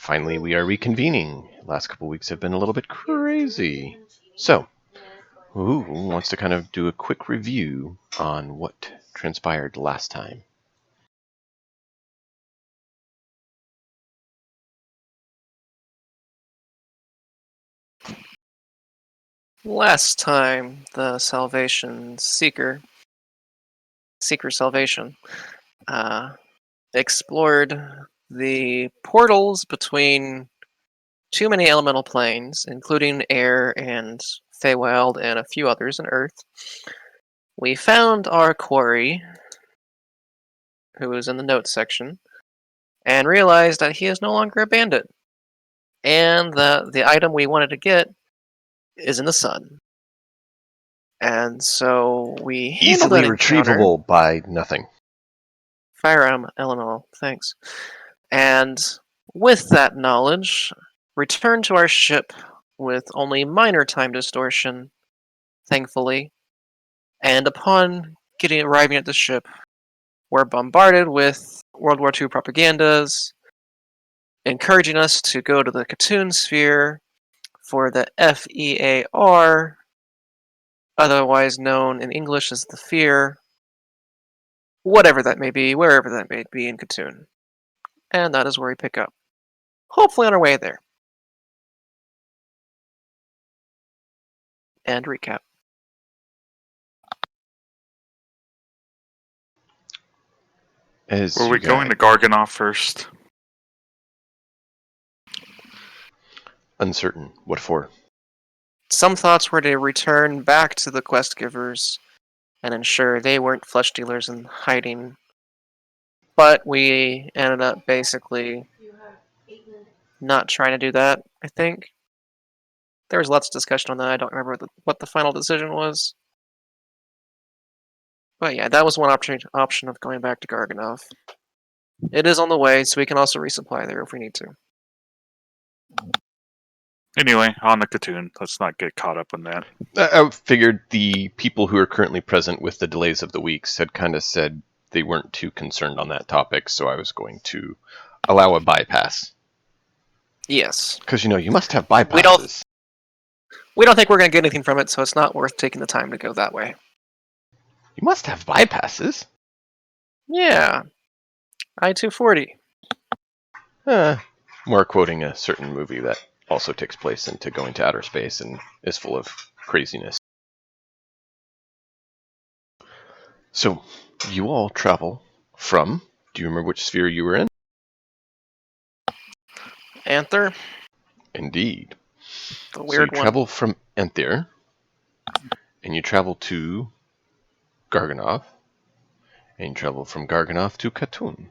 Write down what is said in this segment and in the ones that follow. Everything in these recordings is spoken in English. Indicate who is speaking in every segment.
Speaker 1: finally we are reconvening. Last couple weeks have been a little bit crazy. So, who wants to kind of do a quick review on what transpired last time?
Speaker 2: Last time, the Seeker Salvation, explored the portals between too many elemental planes, including air and Feywild and a few others in Earth. We found our quarry, who was in the notes section, and realized that he is no longer a bandit, and that the item we wanted to get is in the sun. And so we handled
Speaker 1: Easily
Speaker 2: that encounter.
Speaker 1: retrievable by nothing.
Speaker 2: Firearm elemental, thanks. And with that knowledge, returned to our ship with only minor time distortion, thankfully. And upon arriving at the ship, we're bombarded with World War II propagandas, encouraging us to go to the Katoon sphere for the FEAR, otherwise known in English as the Fear, whatever that may be, wherever that may be in Katoon. And that is where we pick up. Hopefully on our way there. And recap.
Speaker 3: Were we going to Garganoff first?
Speaker 1: Uncertain. What for?
Speaker 2: Some thoughts were to return back to the quest givers and ensure they weren't flesh dealers in hiding. But we ended up basically not trying to do that, I think. There was lots of discussion on that. I don't remember what the final decision was. But yeah, that was one option of going back to Garganoff. It is on the way, so we can also resupply there if we need to.
Speaker 3: Anyway, on the Katoon, let's not get caught up in that.
Speaker 1: I figured the people who are currently present with the delays of the weeks had kind of said they weren't too concerned on that topic, so I was going to allow a bypass.
Speaker 2: Yes.
Speaker 1: Because, you must have bypasses.
Speaker 2: We don't think we're going to get anything from it, so it's not worth taking the time to go that way.
Speaker 1: You must have bypasses.
Speaker 2: Yeah. I-240.
Speaker 1: More quoting a certain movie that also takes place into going to outer space and is full of craziness. So, you all travel from... Do you remember which sphere you were in?
Speaker 2: Anther?
Speaker 1: Indeed.
Speaker 2: The weird one.
Speaker 1: So you travel from Anther, and you travel to Garganoff, and you travel from Garganoff to Katoon.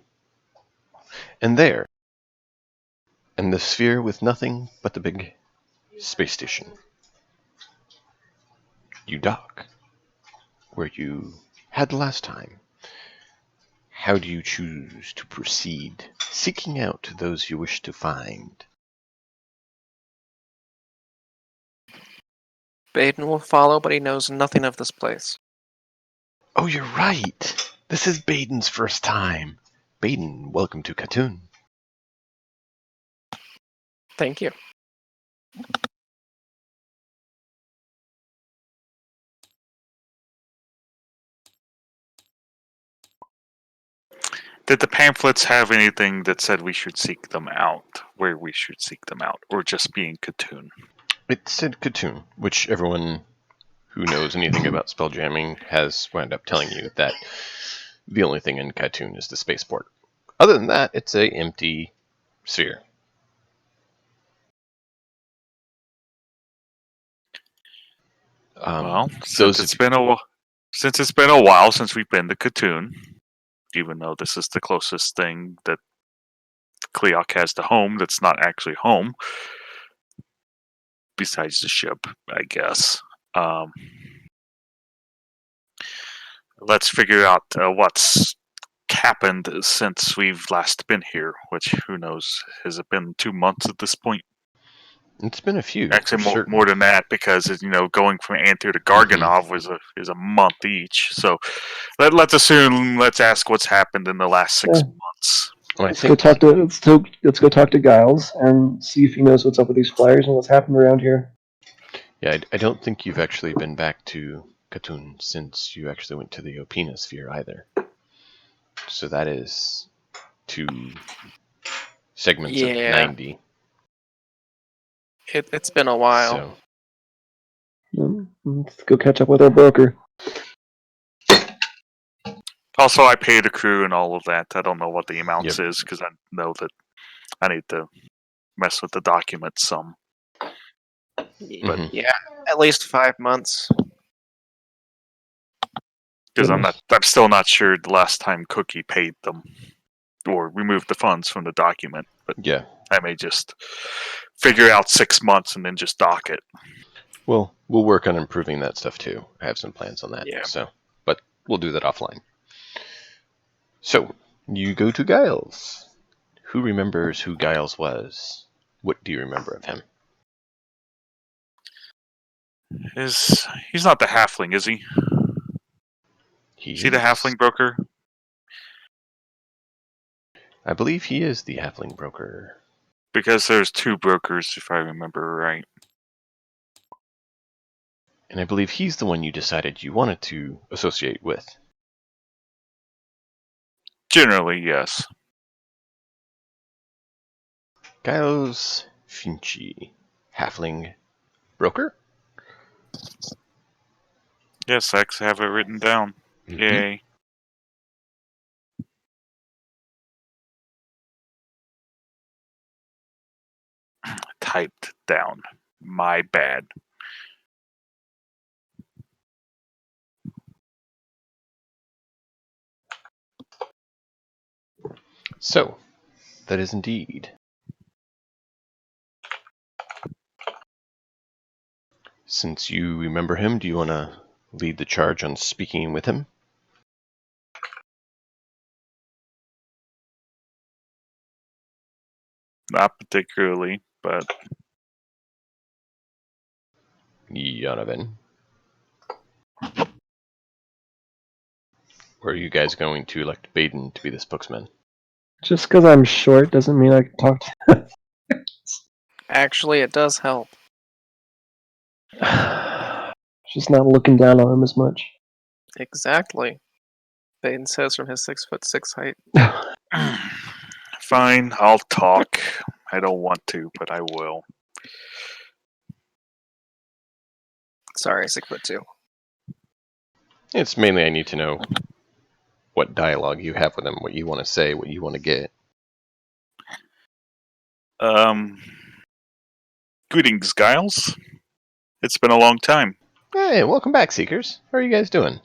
Speaker 1: And there, in the sphere with nothing but the big space station, you dock where you had last time. How do you choose to proceed, seeking out those you wish to find?
Speaker 2: Baden will follow, but he knows nothing of this place.
Speaker 1: Oh, you're right. This is Baden's first time. Baden, welcome to Katoon.
Speaker 2: Thank you.
Speaker 3: Did the pamphlets have anything that said we should seek them out, where we should seek them out, or just be in Katoon?
Speaker 1: It said Katoon, which everyone who knows anything about spelljamming has wound up telling you that the only thing in Katoon is the spaceport. Other than that, it's a empty sphere.
Speaker 3: Well, since it's been a while since we've been to Katoon, even though this is the closest thing that Kleok has to home that's not actually home, besides the ship, I guess. Let's figure out what's happened since we've last been here, which, who knows, has it been 2 months at this point?
Speaker 1: It's been a few.
Speaker 3: Actually, more than that, because going from Anther to Garganov is a month each. So let's ask what's happened in the last 6 months.
Speaker 1: And I
Speaker 4: Let's
Speaker 1: think
Speaker 4: go talk to Giles and see if he knows what's up with these flyers and what's happened around here.
Speaker 1: yeah, I don't think you've actually been back to Khatun since you actually went to the Opina sphere either. So that is 2 segments of
Speaker 2: Yeah.
Speaker 1: 90.
Speaker 2: It's been a while.
Speaker 1: So
Speaker 4: Let's go catch up with our broker.
Speaker 3: Also, I pay the crew and all of that. I don't know what the amounts
Speaker 1: Yep.
Speaker 3: is because I know that I need to mess with the documents some.
Speaker 1: mhm.
Speaker 2: Yeah, at least 5 months.
Speaker 3: Because I'm still not sure the last time Cookie paid them or removed the funds from the document. But
Speaker 1: Yeah.
Speaker 3: I may just figure out 6 months and then just dock it.
Speaker 1: Well, we'll work on improving that stuff too. I have some plans on that.
Speaker 2: Yeah.
Speaker 1: So, but we'll do that offline. So, you go to Giles. Who remembers who Giles was? What do you remember of him?
Speaker 3: He's not the halfling, is he? Is he the halfling broker?
Speaker 1: I believe he is the halfling broker.
Speaker 3: Because there's 2 brokers, if I remember right.
Speaker 1: And I believe he's the one you decided you wanted to associate with.
Speaker 3: Generally, yes.
Speaker 1: Giles Finchi, halfling broker?
Speaker 3: Yes, I have it written down.
Speaker 1: Mhm.
Speaker 3: Yay. Typed down. My bad.
Speaker 1: So, that is indeed. Since you remember him, do you want to lead the charge on speaking with him?
Speaker 3: Not particularly, but
Speaker 1: Yonavan. Or are you guys going to elect Baden to be the spokesman?
Speaker 4: Just because I'm short doesn't mean I can talk to
Speaker 2: Actually, it does help.
Speaker 4: Just not looking down on him as much.
Speaker 2: Exactly. Baden says from his 6'6" height.
Speaker 3: fine, I'll talk. I don't want to, but I will.
Speaker 2: Sorry, 6'2".
Speaker 1: It's mainly I need to know what dialogue you have with him, what you want to say, what you want to get.
Speaker 3: Greetings, Giles. It's been a long time.
Speaker 1: Hey, welcome back, Seekers. How are you guys doing?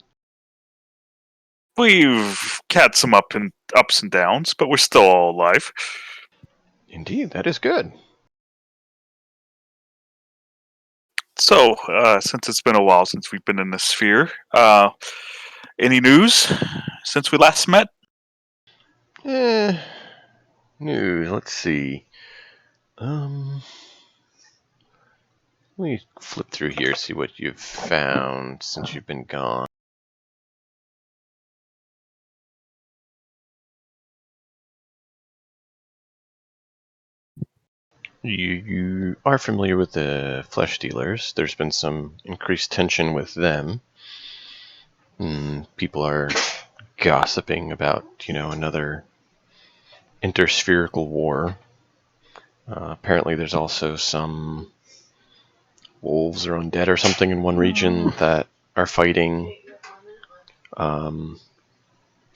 Speaker 3: We've had some ups and downs, but we're still all alive.
Speaker 1: Indeed, that is good.
Speaker 3: So, since it's been a while since we've been in the sphere, any news since we last met?
Speaker 1: News. Let's see. Let me flip through here, see what you've found since you've been gone. You are familiar with the flesh dealers. There's been some increased tension with them. People are gossiping about, another interspherical war. Apparently there's also some wolves or undead or something in one region that are fighting.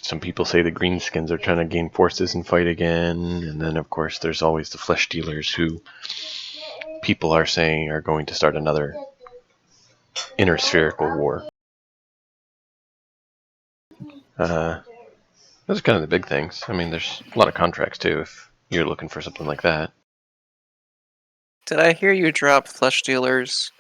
Speaker 1: Some people say the greenskins are trying to gain forces and fight again. And then, of course, there's always the flesh dealers who people are saying are going to start another interspherical war. Those are kind of the big things. I mean, there's a lot of contracts, too, if you're looking for something like that.
Speaker 2: Did I hear you drop flesh dealers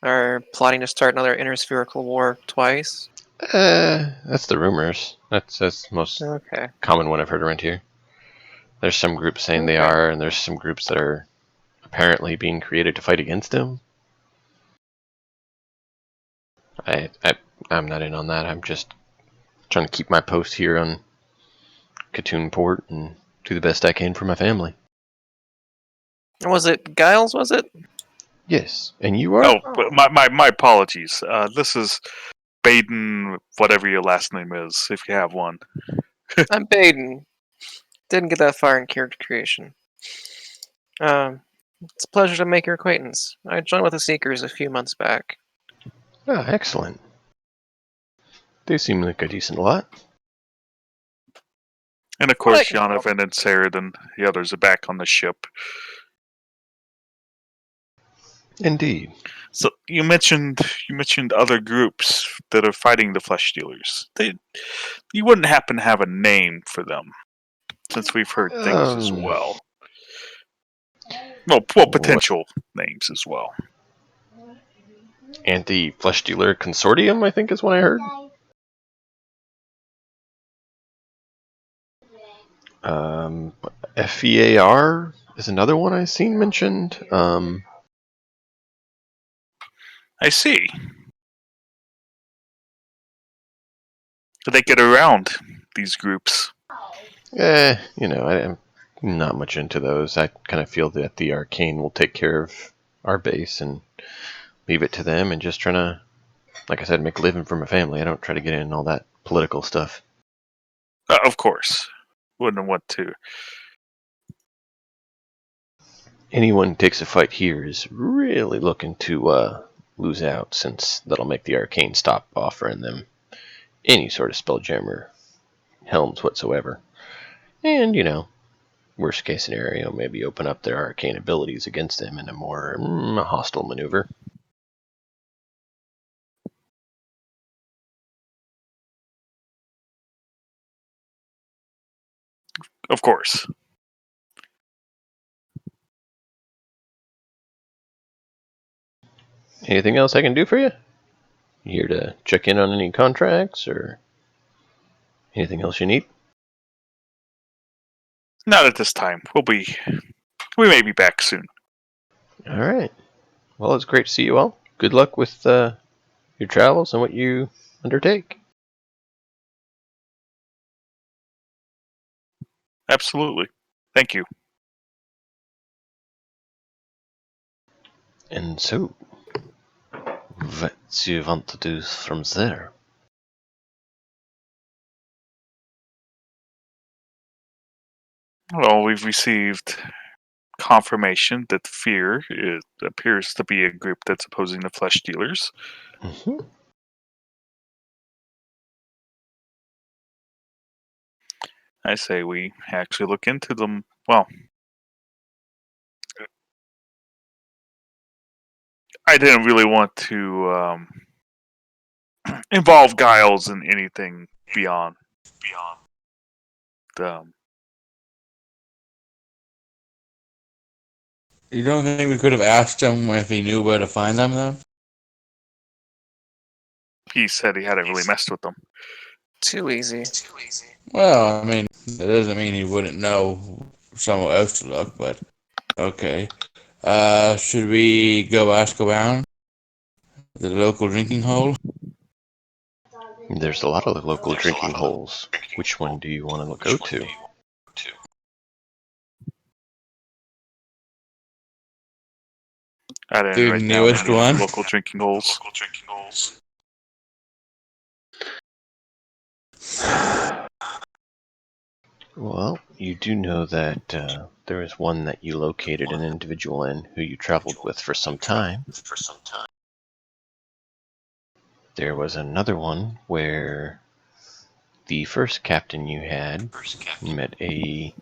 Speaker 2: are plotting to start another interspherical war twice?
Speaker 1: That's the rumors. That's the most
Speaker 2: Okay.
Speaker 1: common one I've heard around here. There's some groups saying they
Speaker 2: Okay.
Speaker 1: are, and there's some groups that are apparently being created to fight against them. I'm not in on that. I'm just trying to keep my post here on Khatun Port and do the best I can for my family.
Speaker 2: Was it Giles, was it?
Speaker 1: Yes, and you are?
Speaker 3: Oh, but my apologies. This is Baden, whatever your last name is, if you have one.
Speaker 2: I'm Baden. Didn't get that far in character creation. It's a pleasure to make your acquaintance. I joined with the Seekers a few months back.
Speaker 1: Ah, excellent. They seem like a decent lot.
Speaker 3: And of course, Jonathan and Sarah and the others are back on the ship.
Speaker 1: Indeed.
Speaker 3: So you mentioned other groups that are fighting the flesh stealers. You wouldn't happen to have a name for them, since we've heard things as well. Well, potential names as well.
Speaker 1: Anti-Flesh Dealer Consortium, I think is what I heard. FEAR is another one I've seen mentioned.
Speaker 3: I see. Do they get around these groups?
Speaker 1: I'm not much into those. I kind of feel that the Arcane will take care of our base and leave it to them and just trying to, like I said, make a living for my family. I don't try to get in all that political stuff.
Speaker 3: Of course. Wouldn't want to.
Speaker 1: Anyone who takes a fight here is really looking to lose out, since that'll make the Arcane stop offering them any sort of Spelljammer helms whatsoever. And, worst case scenario, maybe open up their arcane abilities against them in a more hostile maneuver.
Speaker 3: Of course.
Speaker 1: Anything else I can do for you? You here to check in on any contracts or anything else you need?
Speaker 3: Not at this time. We may be back soon.
Speaker 1: All right. Well, it's great to see you all. Good luck with your travels and what you undertake.
Speaker 3: Absolutely. Thank you.
Speaker 1: And so, what do you want to do from there?
Speaker 3: Well, we've received confirmation that Fear appears to be a group that's opposing the flesh dealers.
Speaker 1: Mm-hmm.
Speaker 3: I say we actually look into them. Well, I didn't really want to involve Giles in anything beyond.
Speaker 5: You don't think we could have asked him if he knew where to find them, then?
Speaker 3: He said he hadn't really messed with them.
Speaker 2: Too easy.
Speaker 5: Well, I mean, that doesn't mean he wouldn't know somewhere else to look, but okay. Should we go ask around the local drinking hole?
Speaker 1: There's a lot of local drinking holes. Which one do you want to go to?
Speaker 3: I didn't
Speaker 5: The
Speaker 3: write down
Speaker 5: newest
Speaker 3: any
Speaker 5: one?
Speaker 3: local drinking holes.
Speaker 1: Well, you do know that there is one that you located an individual in who you traveled with for some time. There was another one where the first captain you had met a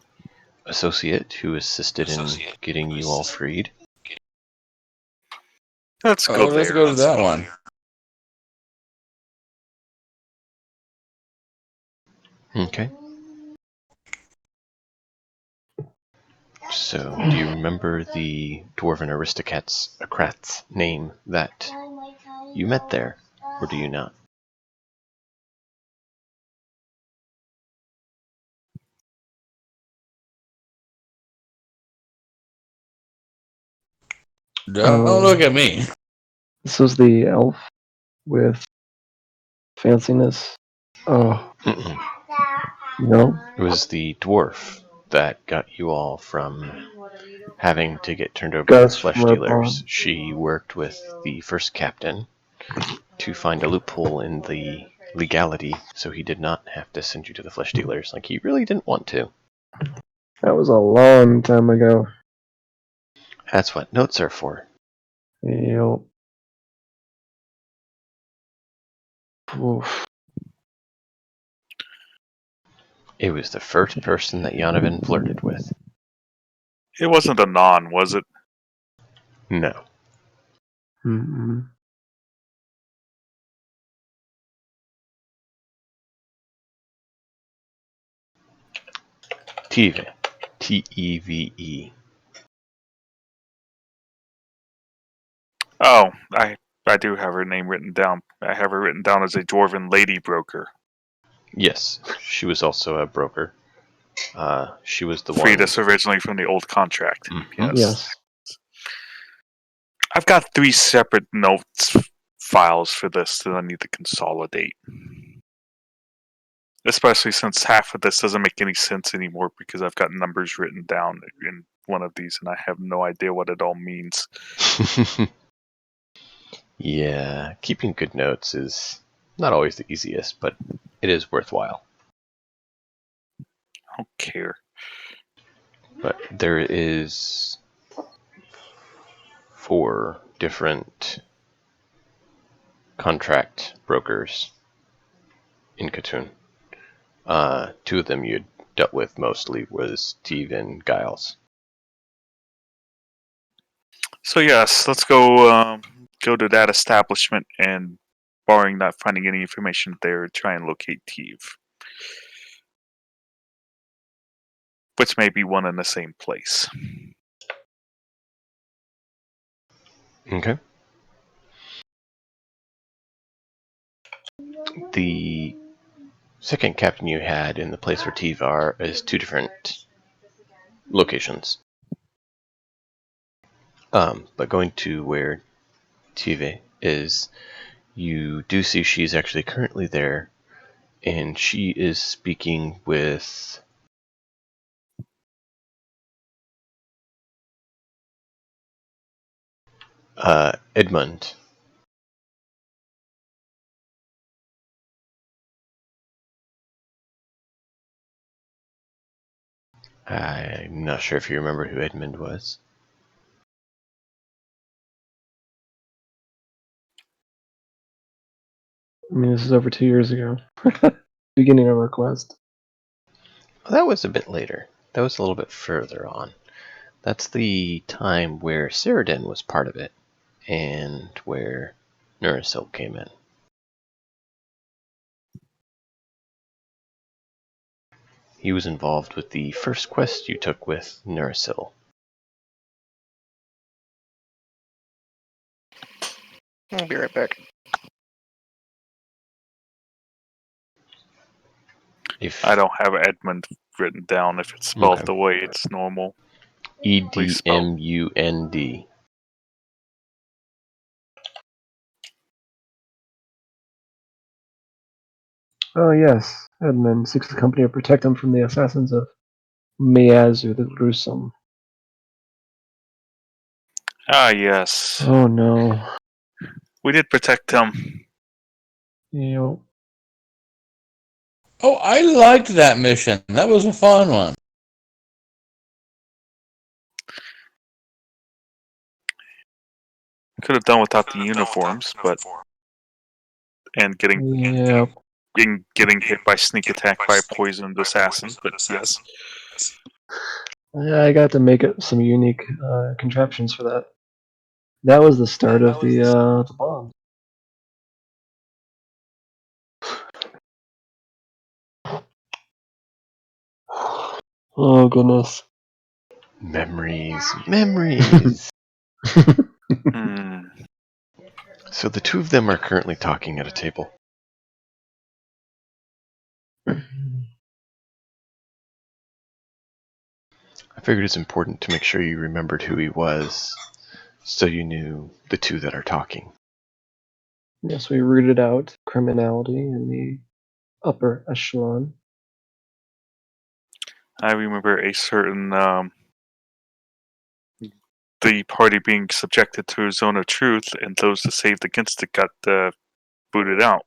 Speaker 1: associate who assisted in getting you all freed.
Speaker 3: Let's go there.
Speaker 5: Let's go to that one.
Speaker 1: Okay. So, do you remember the dwarven aristocrat's name that you met there, or do you not?
Speaker 5: Don't look at me.
Speaker 4: This was the elf with fanciness. Oh,
Speaker 1: Mm-mm.
Speaker 4: no.
Speaker 1: It was the dwarf that got you all from having to get turned over
Speaker 4: Got
Speaker 1: to
Speaker 4: us
Speaker 1: flesh
Speaker 4: from our
Speaker 1: dealers.
Speaker 4: bond.
Speaker 1: She worked with the first captain to find a loophole in the legality so he did not have to send you to the flesh dealers like he really didn't want to.
Speaker 4: That was a long time ago.
Speaker 1: That's what notes are for.
Speaker 4: Yep. Oof.
Speaker 1: It was the first person that Yanovan flirted with.
Speaker 3: It wasn't a non, was it?
Speaker 1: No.
Speaker 4: Mm-mm.
Speaker 1: Teve. Teve.
Speaker 3: Oh, I do have her name written down. I have her written down as a dwarven lady broker.
Speaker 1: Yes, she was also a broker. She was the
Speaker 3: Freed
Speaker 1: one.
Speaker 3: us originally from the old contract.
Speaker 1: Mhm.
Speaker 3: Yes.
Speaker 4: Yes.
Speaker 3: I've got 3 separate notes files for this that I need to consolidate. Especially since half of this doesn't make any sense anymore because I've got numbers written down in one of these and I have no idea what it all means.
Speaker 1: Yeah, keeping good notes is not always the easiest, but it is worthwhile.
Speaker 3: I don't care.
Speaker 1: But there is 4 different contract brokers in Khatun. 2 of them you'd dealt with mostly was Teve and Giles.
Speaker 3: So yes, let's go to that establishment and, barring not finding any information there, try and locate Teve. Which may be one and the same place.
Speaker 1: Okay. The second captain you had in the place where Teve are is 2 different locations. But going to where Teve is, you do see she's actually currently there, and she is speaking with Edmund. I'm not sure if you remember who Edmund was.
Speaker 4: I mean, this is over 2 years ago. Beginning of our quest.
Speaker 1: Well, that was a bit later. That was a little bit further on. That's the time where Cyrodiil was part of it, and where Nurasil came in. He was involved with the first quest you took with Nurasil.
Speaker 2: I'll be right back.
Speaker 1: If
Speaker 3: I don't have Edmund written down if it's spelled
Speaker 1: Okay.
Speaker 3: the way it's normal.
Speaker 1: Edmund.
Speaker 4: Oh yes, Edmund seeks the company to protect him from the assassins of Miazu the Gruesome.
Speaker 3: Ah, yes.
Speaker 4: Oh no.
Speaker 3: We did protect him.
Speaker 4: Yep.
Speaker 5: Oh, I liked that mission. That was a fun one.
Speaker 3: Could have done without the uniforms, but and
Speaker 4: Yep.
Speaker 3: getting hit by sneak attack by a poisoned assassin. But yes,
Speaker 4: Yeah, I got to make it some unique contraptions for that. That was the start of the bomb. Oh goodness.
Speaker 1: Memories.
Speaker 3: Hmm.
Speaker 1: So the 2 of them are currently talking at a table. I figured it's important to make sure you remembered who he was, so you knew the 2 that are talking.
Speaker 4: Yes, we rooted out criminality in the upper echelon.
Speaker 3: I remember a certain the party being subjected to a zone of truth, and those that saved against it got booted out.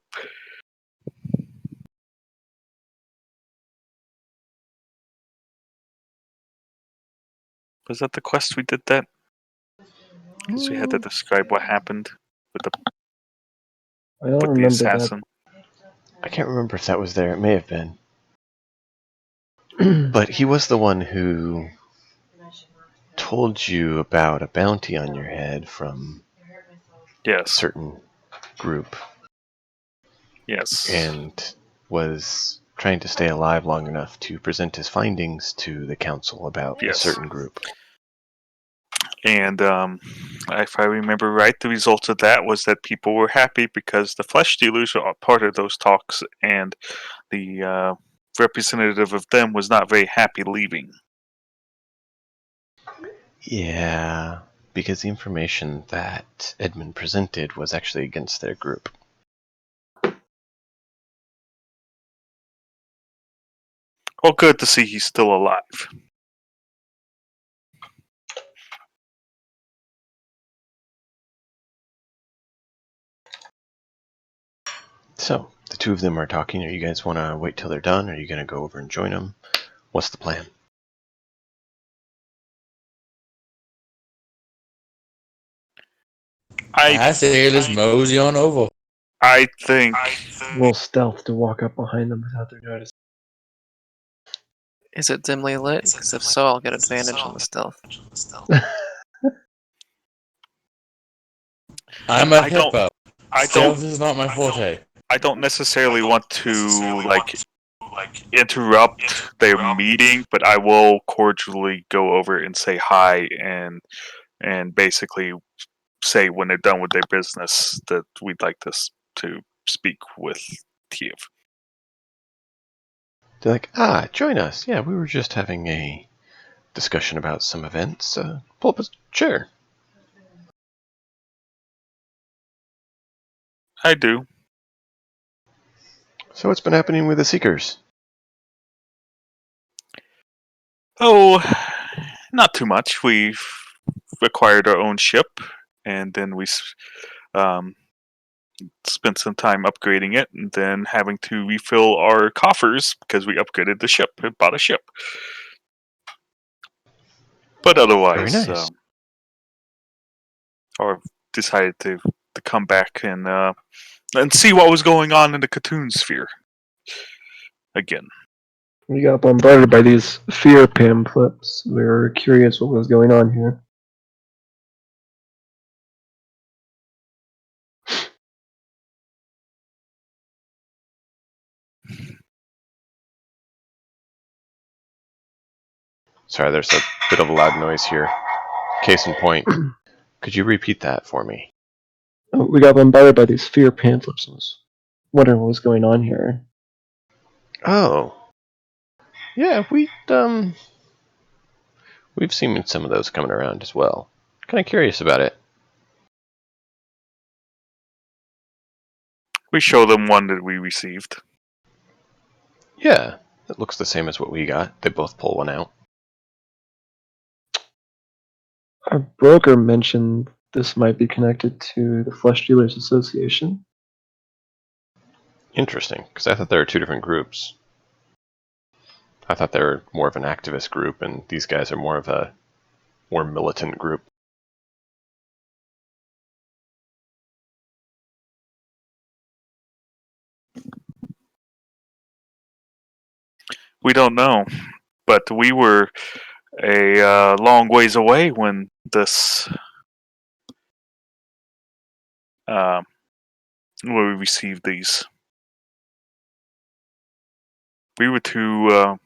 Speaker 3: Was that the quest we did that? Because we had to describe what happened with
Speaker 4: I don't
Speaker 3: the
Speaker 4: remember
Speaker 3: assassin.
Speaker 1: I can't remember if that was there. It may have been.
Speaker 4: that.
Speaker 1: But he was the one who told you about a bounty on your head from a
Speaker 3: Yes.
Speaker 1: certain group
Speaker 3: Yes.
Speaker 1: and was trying to stay alive long enough to present his findings to the council about a
Speaker 3: Yes.
Speaker 1: certain group.
Speaker 3: And if I remember right, the result of that was that people were happy because the flesh dealers were part of those talks, and the representative of them was not very happy leaving.
Speaker 1: Yeah, because the information that Edmund presented was actually against their group.
Speaker 3: Well, good to see he's still alive.
Speaker 1: So, the two of them are talking. Are you guys want to wait till they're done? Or are you going to go over and join them? What's the plan?
Speaker 5: I say let's mosey on over.
Speaker 3: I think
Speaker 4: We'll stealth to walk up behind them without their notice.
Speaker 2: Is it dimly lit? Because if so, I'll get advantage on the stealth.
Speaker 5: I'm a
Speaker 3: I don't-
Speaker 5: hippo.
Speaker 3: I
Speaker 5: Stealth
Speaker 3: don't
Speaker 5: is not my forte.
Speaker 3: I don't necessarily want to interrupt their meeting, but I will cordially go over and say hi and basically say when they're done with their business that we'd like this to speak with Kiev.
Speaker 1: They're like, join us. Yeah, we were just having a discussion about some events. Pull up a chair.
Speaker 3: I do.
Speaker 1: So what's been happening with the Seekers?
Speaker 3: Oh, not too much. We've acquired our own ship, and then we spent some time upgrading it, and then having to refill our coffers because we upgraded the ship and bought a ship. But otherwise,
Speaker 1: Very nice.
Speaker 3: or decided to come back and see what was going on in the Katoon sphere again.
Speaker 4: We got bombarded by these fear pamphlets. We were curious what was going on here.
Speaker 1: Sorry, there's a bit of a loud noise here. Case in point, could you repeat that for me?
Speaker 4: We got bombarded by these fear pamphlets. I was wondering what was going on here.
Speaker 1: Oh. Yeah, we've seen some of those coming around as well. Kind of curious about it.
Speaker 3: We show them one that we received.
Speaker 1: Yeah, it looks the same as what we got. They both pull one out.
Speaker 4: Our broker mentioned this might be connected to the Flesh Dealers Association.
Speaker 1: Interesting, because I thought there were two different groups. I thought they were more of an activist group, and these guys are more of a more militant group.
Speaker 3: We don't know, but we were a long ways away when this when we received these. We were two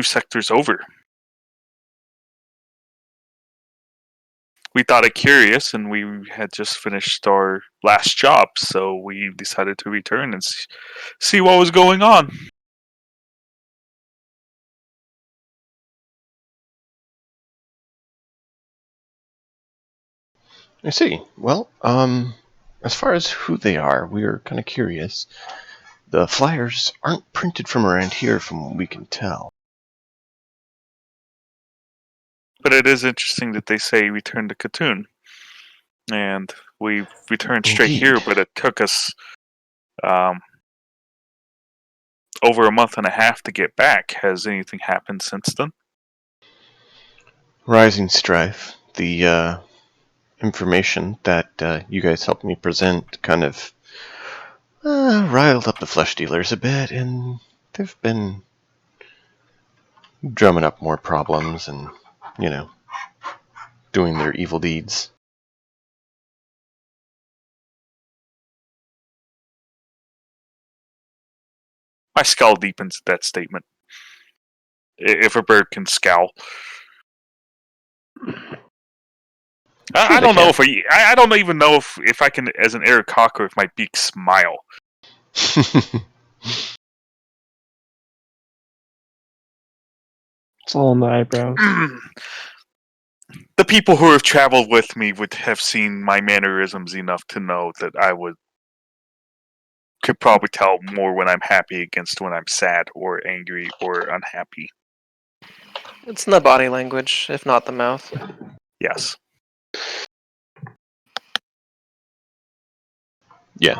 Speaker 3: sectors over. We thought it curious, and we had just finished our last job, so we decided to return and see what was going on.
Speaker 1: I see. Well, as far as who they are, we are kind of curious. The flyers aren't printed from around here from what we can tell.
Speaker 3: But it is interesting that they say return to Katoon. And we returned straight here,
Speaker 1: Indeed.
Speaker 3: but it took us over a month and a half to get back. Has anything happened since then?
Speaker 1: Rising strife. The information that you guys helped me present kind of riled up the flesh dealers a bit, and they've been drumming up more problems and, doing their evil deeds.
Speaker 3: My scowl deepens at that statement. If a bird can scowl.
Speaker 1: Sure
Speaker 3: I
Speaker 1: they
Speaker 3: don't know
Speaker 1: can.
Speaker 3: if I don't even know if I can, as an Eric Cocker, if my beak smile.
Speaker 4: It's all in the eyebrows.
Speaker 3: The people who have traveled with me would have seen my mannerisms enough to know that I could probably tell more when I'm happy against when I'm sad or angry or unhappy.
Speaker 2: It's in the body language, if not the mouth.
Speaker 3: Yes.
Speaker 1: Yeah.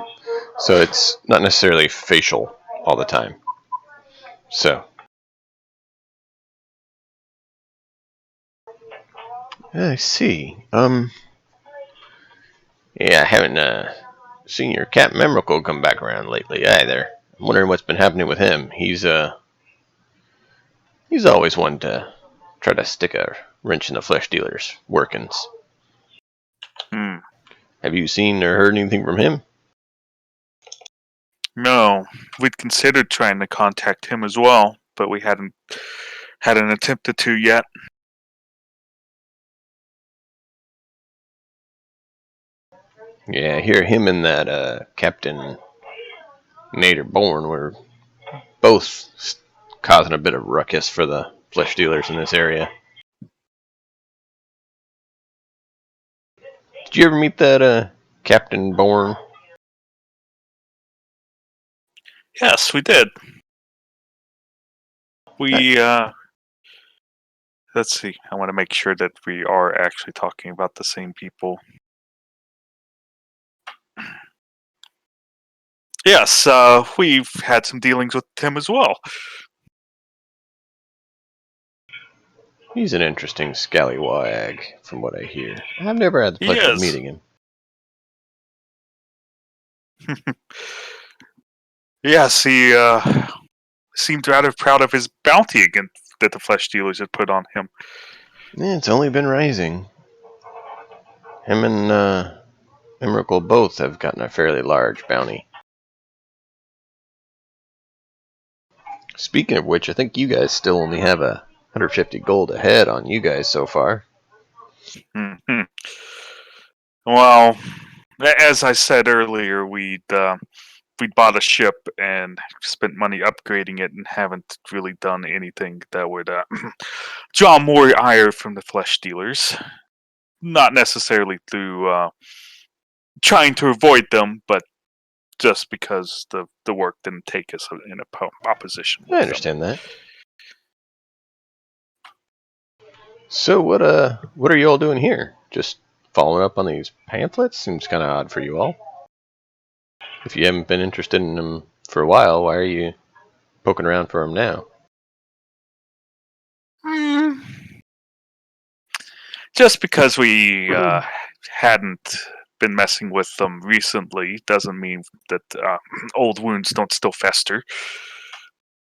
Speaker 1: So it's not necessarily facial all the time. So. I see. Yeah, I haven't seen your Captain Memorable come back around lately either. I'm wondering what's been happening with him. He's always one to try to stick a wrench in the flesh dealer's workings.
Speaker 3: Hmm.
Speaker 1: Have you seen or heard anything from him?
Speaker 3: No, we'd considered trying to contact him as well, but we hadn't attempted to yet.
Speaker 1: Yeah, I hear him and that Captain Nader Born were both causing a bit of ruckus for the flesh dealers in this area. Did you ever meet that Captain Born?
Speaker 3: Yes, we did. We let's see. I want to make sure that we are actually talking about the same people. Yes, we've had some dealings with him as well.
Speaker 1: He's an interesting scallywag, from what I hear. I've never had the
Speaker 3: He
Speaker 1: pleasure of
Speaker 3: is.
Speaker 1: meeting him.
Speaker 3: Yes, he seemed rather proud of his bounty against that the flesh dealers had put on him.
Speaker 1: Yeah, it's only been rising. Him and Emrakul both have gotten a fairly large bounty. Speaking of which, I think you guys still only have 150 gold ahead on you guys so far.
Speaker 3: Hmm. Well, as I said earlier, we'd bought a ship and spent money upgrading it, and haven't really done anything that would draw more ire from the flesh dealers. Not necessarily through trying to avoid them, but just because the work didn't take us in opposition
Speaker 1: I
Speaker 3: with them.
Speaker 1: understand that. So what are you all doing here? Just following up on these pamphlets? Seems kind of odd for you all. If you haven't been interested in them for a while, why are you poking around for them now?
Speaker 3: Hmm. Just because we hadn't been messing with them recently doesn't mean that old wounds don't still fester.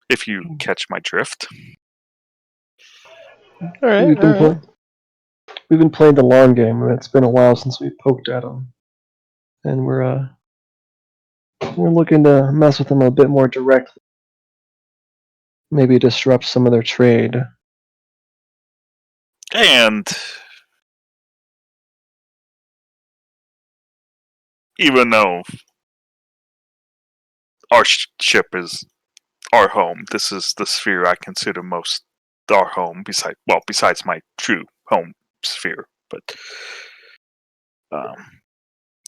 Speaker 3: If you catch my drift.
Speaker 1: All right,
Speaker 4: We've
Speaker 1: all
Speaker 4: been
Speaker 1: right.
Speaker 4: we've been playing the long game, and it's been a while since we poked at them, and we're looking to mess with them a bit more directly. Maybe disrupt some of their trade.
Speaker 3: And even though our ship is our home, this is the sphere I consider most our home, besides my true home sphere. But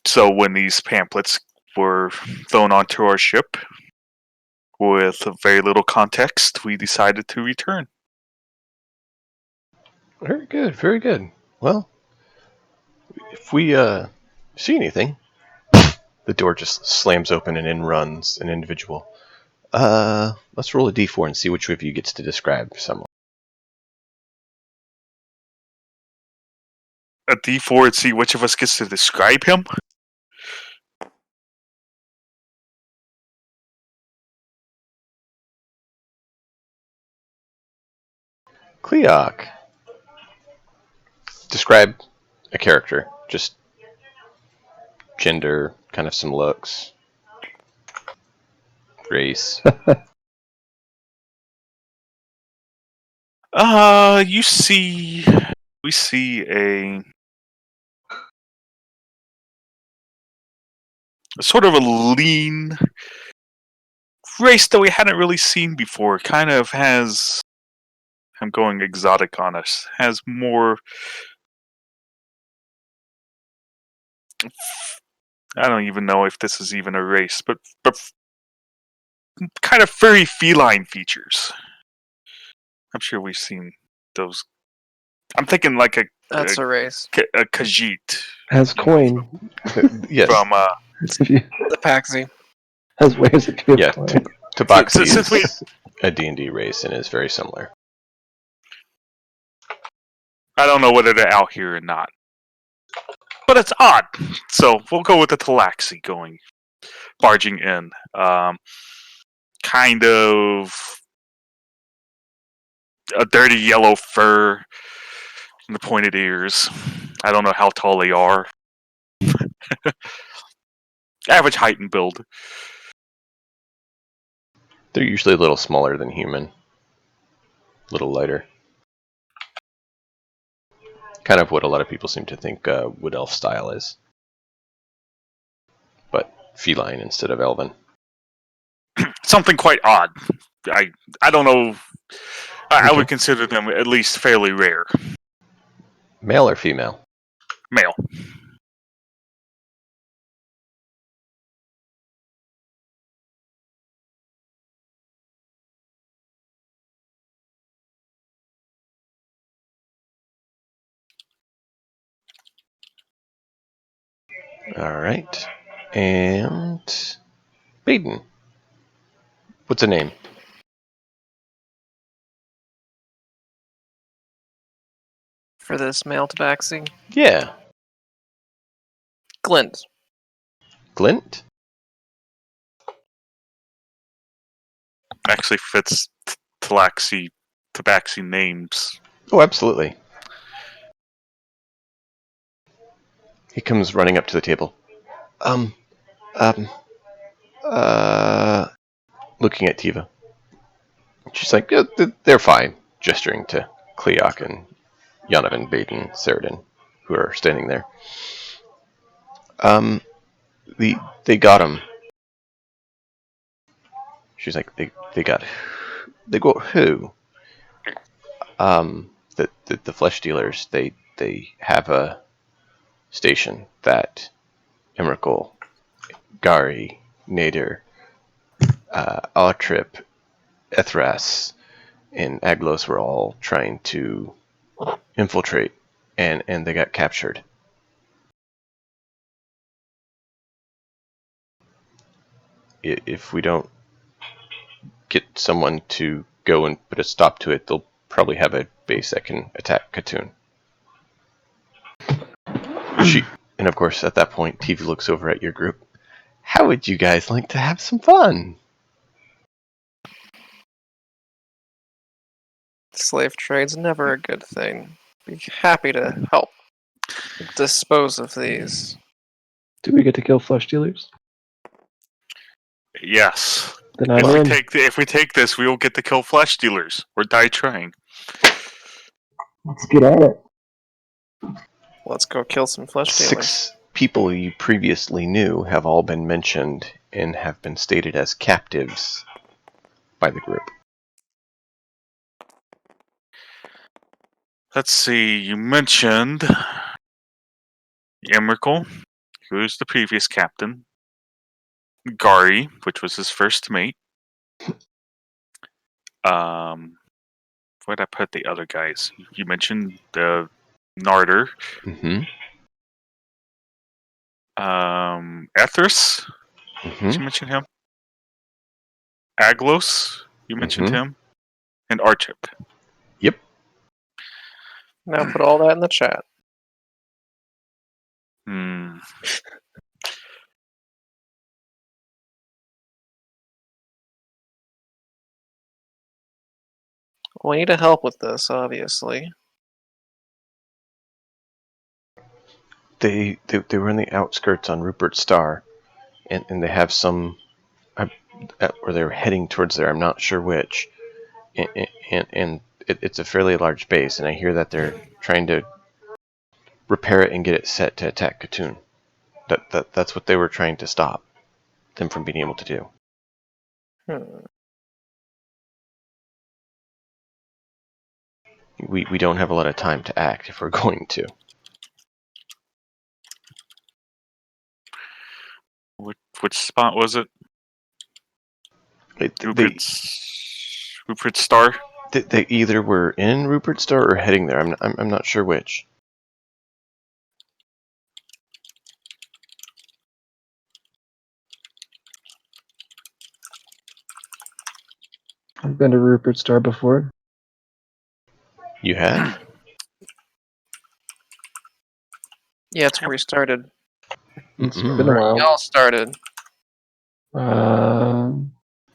Speaker 3: so when these pamphlets were thrown onto our ship with very little context, we decided to return.
Speaker 1: Very good, very good. Well, if we see anything, the door just slams open and in runs an individual. Let's roll a d4 and see which of you gets to describe someone.
Speaker 3: A D4 and see which of us gets to describe him.
Speaker 1: Cleoc, describe a character. Just gender, kind of some looks, race.
Speaker 3: We see a sort of a lean race that we hadn't really seen before. Kind of has, I'm going exotic on us, has more, I don't even know if this is even a race, but kind of furry feline features. I'm sure we've seen those. I'm thinking like
Speaker 2: That's a race.
Speaker 3: a Khajiit
Speaker 4: Has coin.
Speaker 1: Yes.
Speaker 3: from
Speaker 2: The Paxi.
Speaker 4: Has ways to give
Speaker 1: Yeah,
Speaker 4: coin.
Speaker 1: Tabaxi
Speaker 3: Since we-
Speaker 1: is a D&D race and is very similar.
Speaker 3: I don't know whether they're out here or not. But it's odd. So we'll go with the Talaxi barging in. Kind of a dirty yellow fur and the pointed ears. I don't know how tall they are. Average height and build.
Speaker 1: They're usually a little smaller than human. A little lighter. Kind of what a lot of people seem to think Wood Elf style is. But feline instead of elven.
Speaker 3: Something quite odd. I don't know. I
Speaker 1: Okay.
Speaker 3: would consider them at least fairly rare.
Speaker 1: Male or female?
Speaker 3: Male.
Speaker 1: Alright. And Baden. What's a name?
Speaker 2: For this male tabaxi.
Speaker 1: Yeah.
Speaker 2: Glint.
Speaker 1: Glint?
Speaker 3: Actually fits Tabaxi names.
Speaker 1: Oh, absolutely. He comes running up to the table. Looking at Tiva. She's like, yeah, they're fine, gesturing to Cleoc and Yanovan, Baden, Saradin, who are standing there. They got him. She's like, they got who? The flesh dealers. They have a station that Emrakul, Gari, Nader, Altrip, Ethras, and Aglos were all trying to infiltrate, and they got captured. If we don't get someone to go and put a stop to it, they'll probably have a base that can attack Khatun. And of course, at that point, TV looks over at your group. How would you guys like to have some fun?
Speaker 2: Slave trade's never a good thing. Be happy to help dispose of these.
Speaker 4: Do we get to kill flesh dealers?
Speaker 3: Yes.
Speaker 4: Then I'm in.
Speaker 3: If we take this, we will get to kill flesh dealers or die trying.
Speaker 4: Let's get at it.
Speaker 2: Let's go kill some flesh dealers.
Speaker 1: 6 people you previously knew have all been mentioned and have been stated as captives by the group.
Speaker 3: Let's see, you mentioned Emrakul, who's the previous captain. Gari, which was his first mate. What where'd I put the other guys? You mentioned the Narder,
Speaker 1: Mm-hmm.
Speaker 3: Ethers.
Speaker 1: Mm-hmm.
Speaker 3: Did you mention him? Aglos. You mentioned
Speaker 1: Mhm.
Speaker 3: him, and Archip.
Speaker 1: Yep.
Speaker 2: Now put all that in the chat.
Speaker 3: Hmm.
Speaker 2: We need to help with this, obviously.
Speaker 1: They were in the outskirts on Rupert Star, and they have some, or they're heading towards there. I'm not sure which, and it's a fairly large base, and I hear that they're trying to repair it and get it set to attack Katoon. That's what they were trying to stop them from being able to do.
Speaker 2: Hmm.
Speaker 1: We don't have a lot of time to act if we're going to.
Speaker 3: Which spot was it? Rupert Star.
Speaker 1: They either were in Rupert Star or heading there. I'm not sure which.
Speaker 4: I've been to Rupert Star before.
Speaker 1: You have?
Speaker 2: Yeah, it's where we started.
Speaker 4: It's
Speaker 1: Mm-mm.
Speaker 4: been a while.
Speaker 2: Y'all started.
Speaker 4: I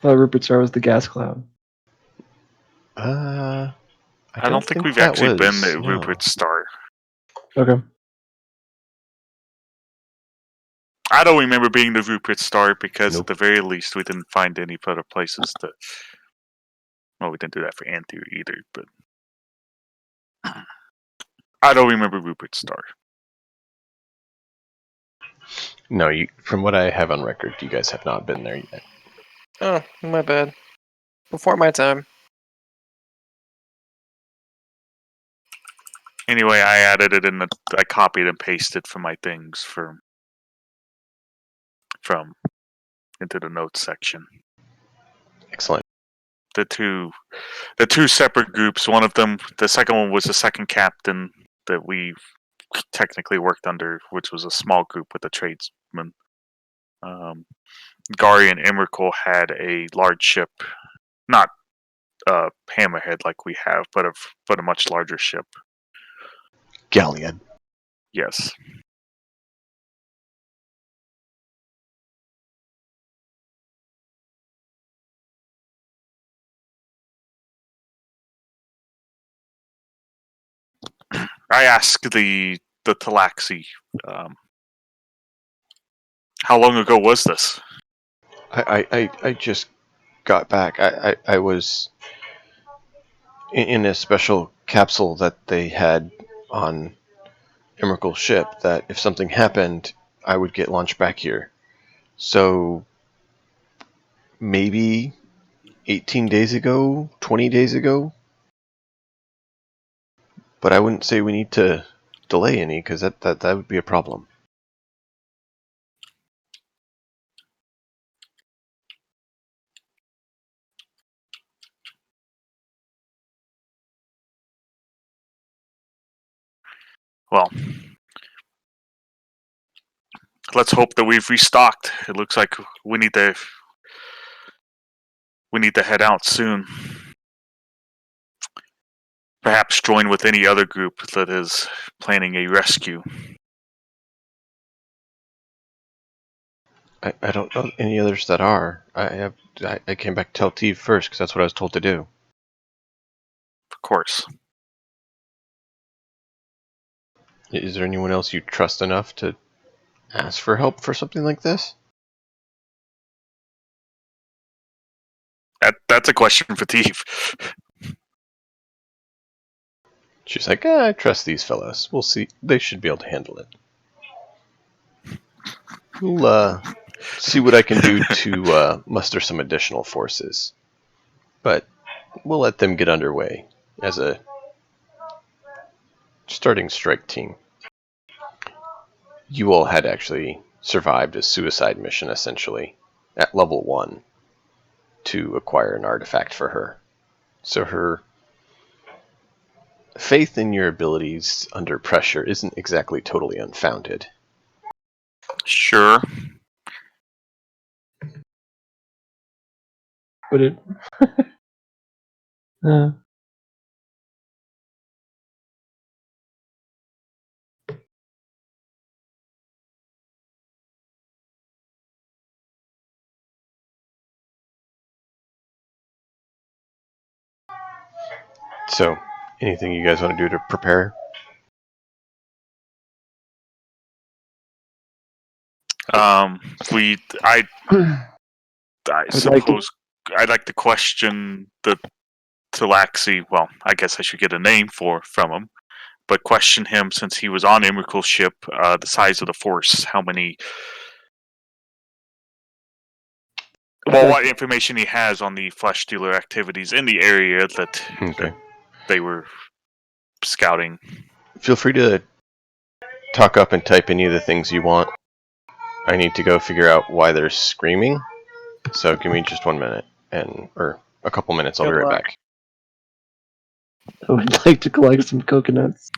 Speaker 4: thought Rupert Star was the gas cloud.
Speaker 1: I
Speaker 3: I don't think we've
Speaker 1: that
Speaker 3: actually been
Speaker 1: was,
Speaker 3: to
Speaker 1: no.
Speaker 3: Rupert Star.
Speaker 4: Okay.
Speaker 3: I don't remember being to Rupert Star because
Speaker 1: Nope.
Speaker 3: at the very least we didn't find any other places to. Well, we didn't do that for Anthu either, but I don't remember Rupert Star.
Speaker 1: No, from what I have on record, you guys have not been there yet.
Speaker 2: Oh, my bad. Before my time.
Speaker 3: Anyway, I added it in I copied and pasted from my things from into the notes section.
Speaker 1: Excellent.
Speaker 3: The two separate groups. One of them, the second one was the second captain that we technically worked under, which was a small group with a tradesman. Gary and Emrakul had a large ship, not a hammerhead like we have, but a much larger ship.
Speaker 1: Galleon.
Speaker 3: Yes. I asked the Talaxi, how long ago was this?
Speaker 1: I just got back. I was in a special capsule that they had on Emrakul's ship that if something happened, I would get launched back here. So maybe 18 days ago, 20 days ago. But I wouldn't say we need to delay any, because that would be a problem.
Speaker 3: Well, let's hope that we've restocked. It looks like we need to head out soon. Perhaps join with any other group that is planning a rescue.
Speaker 1: I don't know any others that are. I came back to tell Teve first, because that's what I was told to do.
Speaker 3: Of course.
Speaker 1: Is there anyone else you trust enough to ask for help for something like this?
Speaker 3: That's a question for Teve.
Speaker 1: She's like, I trust these fellows. We'll see. They should be able to handle it. We'll see what I can do to muster some additional forces. But we'll let them get underway as a starting strike team. You all had actually survived a suicide mission, essentially, at level 1 to acquire an artifact for her. So her faith in your abilities under pressure isn't exactly totally unfounded.
Speaker 3: Sure.
Speaker 4: But it. uh,
Speaker 1: So, anything you guys want to do to prepare?
Speaker 3: We I
Speaker 4: I'd like to-
Speaker 3: suppose I'd like to question the Talaxi. Well, I guess I should get a name from him, but question him since he was on Imricul's ship. The size of the force, how many? Well, what information he has on the flesh dealer activities in the area that
Speaker 1: Okay.
Speaker 3: they were scouting.
Speaker 1: Feel free to talk up and type any of the things you want. I need to go figure out why they're screaming. So give me just 1 minute, or a couple minutes. I'll be
Speaker 2: Good
Speaker 1: right
Speaker 2: luck.
Speaker 1: back.
Speaker 4: I would like to collect some coconuts.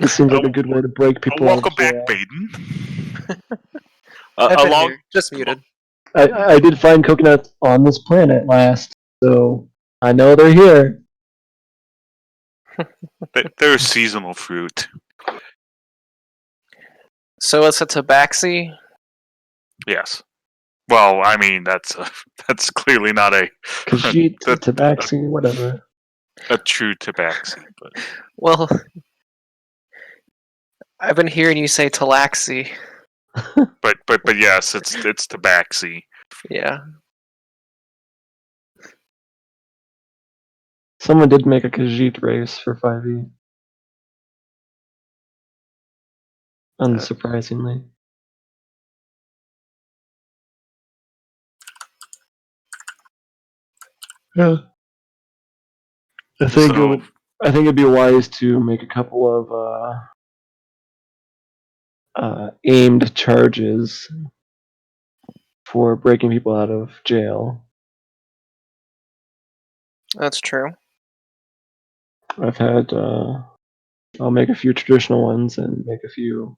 Speaker 4: This seems like a good way to break people out
Speaker 3: Welcome
Speaker 4: of
Speaker 3: back,
Speaker 4: jail.
Speaker 3: Baden.
Speaker 2: I've been
Speaker 3: Along
Speaker 2: here, just muted.
Speaker 4: I did find coconuts on this planet last, so I know they're here.
Speaker 3: they're seasonal fruit.
Speaker 2: So it's a tabaxi.
Speaker 3: Yes. Well, I mean that's clearly not a
Speaker 4: Khajiit,
Speaker 3: that-
Speaker 4: tabaxi, whatever.
Speaker 3: a true tabaxi, but
Speaker 2: Well, I've been hearing you say talaxi.
Speaker 3: but yes, it's tabaxi.
Speaker 2: Yeah.
Speaker 4: Someone did make a Khajiit race for 5e. Unsurprisingly. Yeah. I think
Speaker 3: So
Speaker 4: it'd be wise to make a couple of aimed charges for breaking people out of jail.
Speaker 2: That's true.
Speaker 4: I've had I'll make a few traditional ones and make a few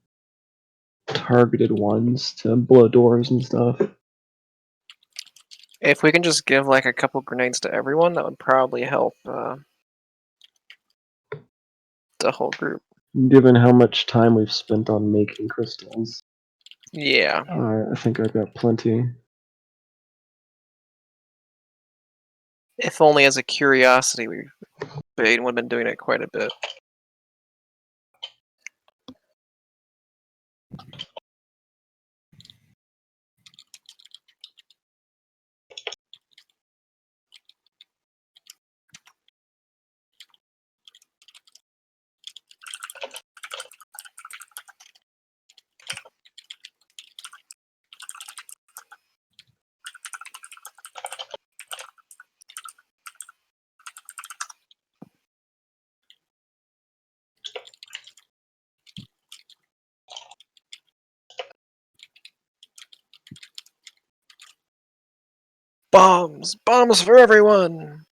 Speaker 4: targeted ones to blow doors and stuff.
Speaker 2: If we can just give like a couple grenades to everyone, that would probably help the whole group.
Speaker 4: Given how much time we've spent on making crystals,
Speaker 2: Yeah.
Speaker 4: I think I've got plenty.
Speaker 2: If only as a curiosity, Baden would have been doing it quite a bit. Bombs! Bombs for everyone!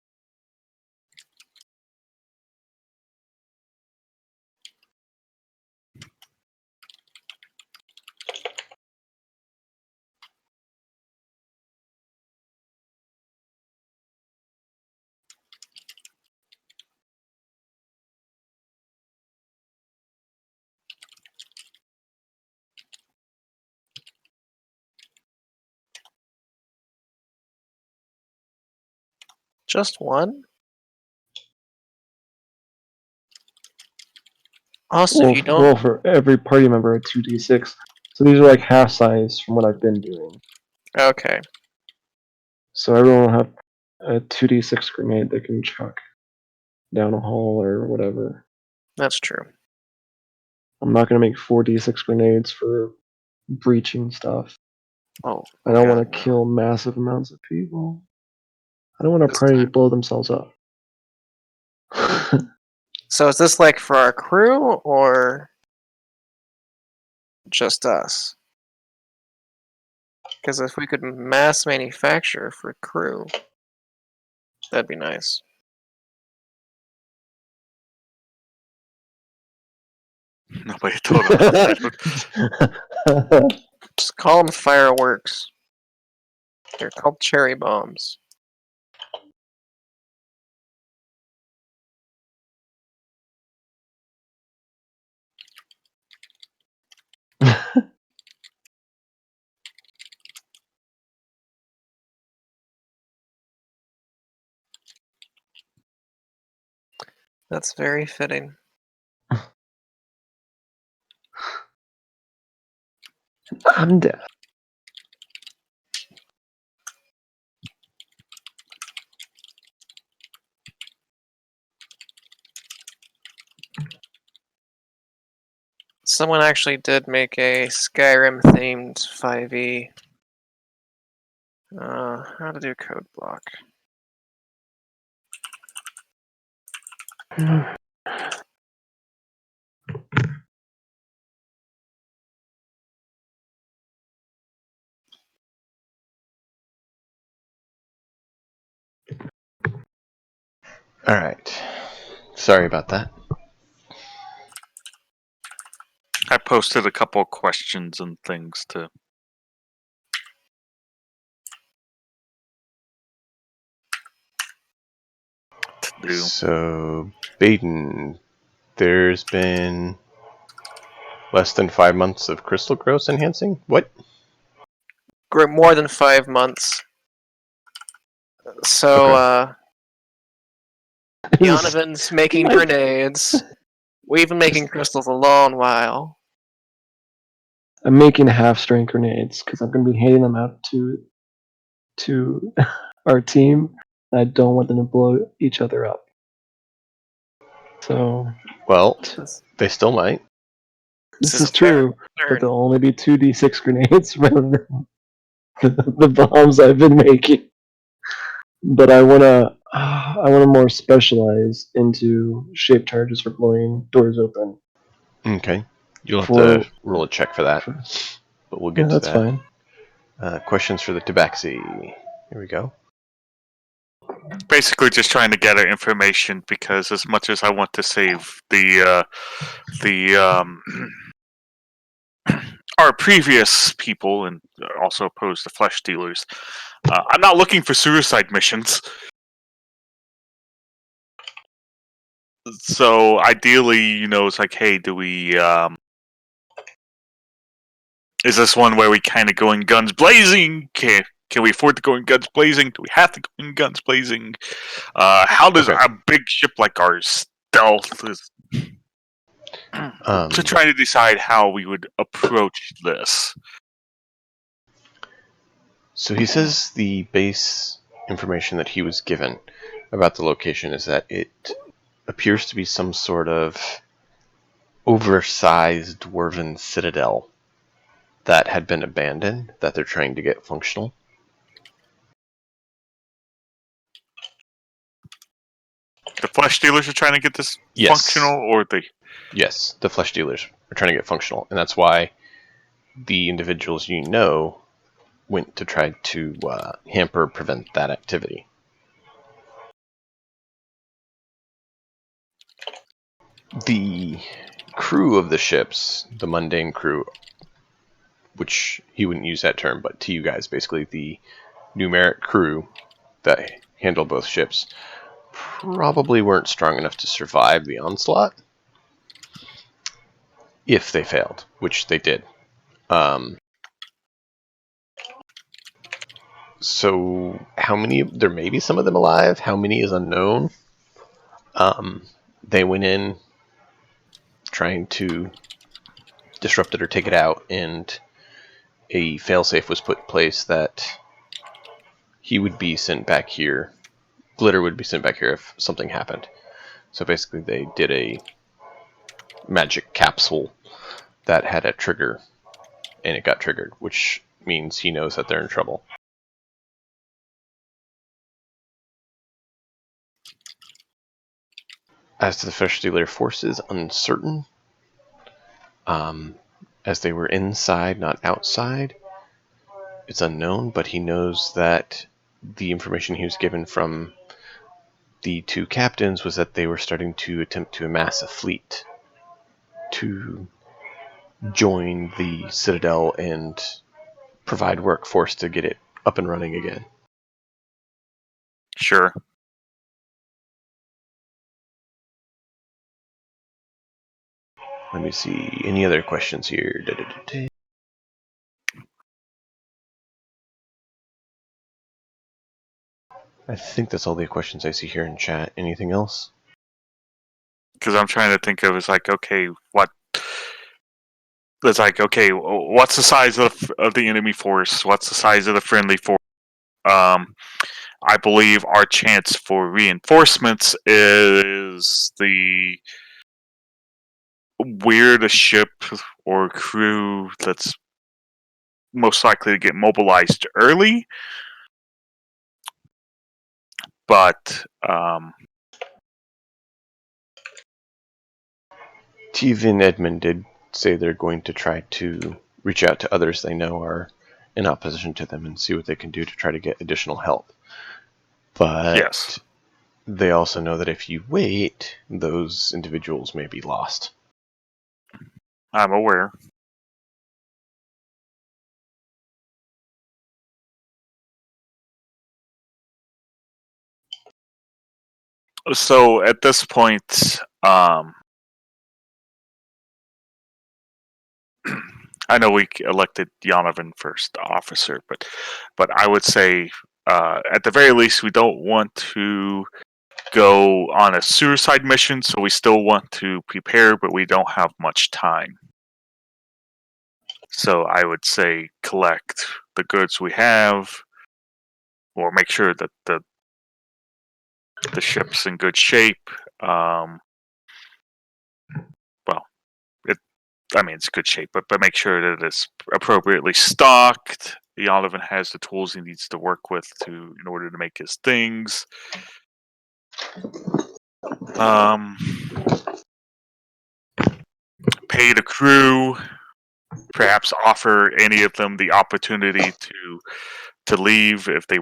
Speaker 2: Just one? Also,
Speaker 4: Well,
Speaker 2: you don't.
Speaker 4: well, for every party member, a 2d6. So these are like half size from what I've been doing.
Speaker 2: Okay.
Speaker 4: So everyone will have a 2d6 grenade they can chuck down a hall or whatever.
Speaker 2: That's true.
Speaker 4: I'm not going to make 4d6 grenades for breaching stuff.
Speaker 2: Oh.
Speaker 4: I don't
Speaker 2: God,
Speaker 4: want to
Speaker 2: no.
Speaker 4: kill massive amounts of people. I don't want our
Speaker 2: This
Speaker 4: party to
Speaker 2: time.
Speaker 4: blow themselves up.
Speaker 2: So is this like for our crew or just us? Because if we could mass manufacture for crew, that'd be nice.
Speaker 3: Nobody told him that.
Speaker 2: Just call them fireworks. They're called cherry bombs. That's very fitting.
Speaker 4: I'm dead.
Speaker 2: Someone actually did make a Skyrim themed 5e. How to do code block.
Speaker 1: All right. Sorry about that.
Speaker 3: I posted a couple of questions and things to do.
Speaker 1: So, Baden, there's been less than 5 months of crystal growth enhancing? What?
Speaker 2: More than 5 months. So,
Speaker 1: Okay.
Speaker 2: Jonathan's making grenades. We've been making crystals a long while.
Speaker 4: I'm making half-strength grenades because I'm going to be handing them out to our team. I don't want them to blow each other up. So
Speaker 1: Well,
Speaker 2: This
Speaker 1: they still might.
Speaker 4: this
Speaker 2: is
Speaker 4: is
Speaker 2: a fair
Speaker 4: true, but
Speaker 2: concern.
Speaker 4: there'll only be 2d6 grenades rather than the bombs I've been making. But I wanna more specialize into shape charges for blowing doors open.
Speaker 1: Okay. You'll have
Speaker 4: For,
Speaker 1: to roll a check for that, but we'll
Speaker 4: yeah,
Speaker 1: get to
Speaker 4: that's
Speaker 1: that.
Speaker 4: fine.
Speaker 1: Questions for the Tabaxi. Here we go.
Speaker 3: Basically, just trying to gather information because as much as I want to save the our previous people and also oppose the flesh dealers, I'm not looking for suicide missions. So ideally, it's like, hey, do we? Is this one where we kind of go in guns blazing? Can we afford to go in guns blazing? Do we have to go in guns blazing? How does
Speaker 1: Okay.
Speaker 3: a big ship like ours stealth? To try to decide how we would approach this.
Speaker 1: So he says the base information that he was given about the location is that it appears to be some sort of oversized dwarven citadel that had been abandoned that they're trying to get functional.
Speaker 3: The flesh dealers are trying to get this
Speaker 1: Yes.
Speaker 3: functional, or the
Speaker 1: Yes, the flesh dealers are trying to get functional, and that's why the individuals went to try to hamper prevent that activity. The crew of the ships, the mundane crew, which he wouldn't use that term, but to you guys, basically the numeric crew that handle both ships, probably weren't strong enough to survive the onslaught if they failed, which they did. So how many? There may be some of them alive. How many is unknown. They went in trying to disrupt it or take it out, and a failsafe was put in place that he would be sent back here. Glitter would be sent back here if something happened. So basically, they did a magic capsule that had a trigger, and it got triggered, which means he knows that they're in trouble. As to the Fish Dealer forces, uncertain. As they were inside, not outside, it's unknown, but he knows that the information he was given from the two captains was that they were starting to attempt to amass a fleet to join the Citadel and provide workforce to get it up and running again.
Speaker 3: Sure.
Speaker 1: Let me see. Any other questions here? I think that's all the questions I see here in chat. Anything else?
Speaker 3: Because I'm trying to think of it's like, okay, what? It's like, okay, what's the size of the enemy force? What's the size of the friendly force? I believe our chance for reinforcements is the weirdest ship or crew that's most likely to get mobilized early. But
Speaker 1: TV and Edmund did say they're going to try to reach out to others they know are in opposition to them and see what they can do to try to get additional help. But
Speaker 3: yes,
Speaker 1: they also know that if you wait, those individuals may be lost.
Speaker 3: I'm aware. So at this point, I know we elected Donovan first officer, but I would say at the very least we don't want to go on a suicide mission, so we still want to prepare, but we don't have much time. So I would say collect the goods we have, or make sure that the ship's in good shape. Well, it's good shape, but make sure that it's appropriately stocked. Donovan has the tools he needs to work with in order to make his things. Pay the crew. Perhaps offer any of them the opportunity to leave if they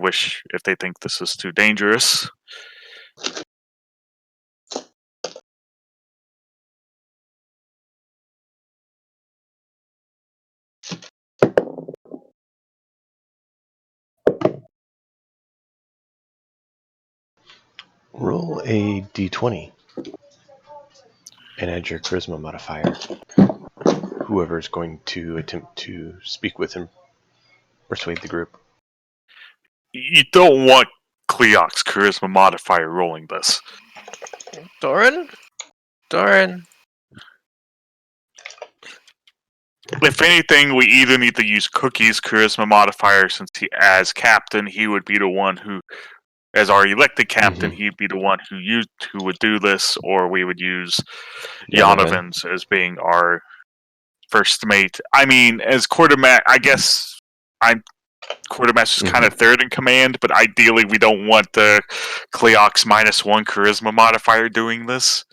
Speaker 3: think this is too dangerous.
Speaker 1: Roll a d20 and add your charisma modifier. Whoever's going to attempt to speak with him, persuade the group.
Speaker 3: You don't want Cleoc's charisma modifier rolling this.
Speaker 2: Doran?
Speaker 3: If anything, we either need to use Cookie's charisma modifier, since as captain, he would be the one who, as our elected captain, he'd be the one who would do this, or we would use Donovan's as being our first mate. I mean, as quartermaster, I guess quartermaster's kind of third in command, but ideally we don't want the Cleoc's -1 charisma modifier doing this.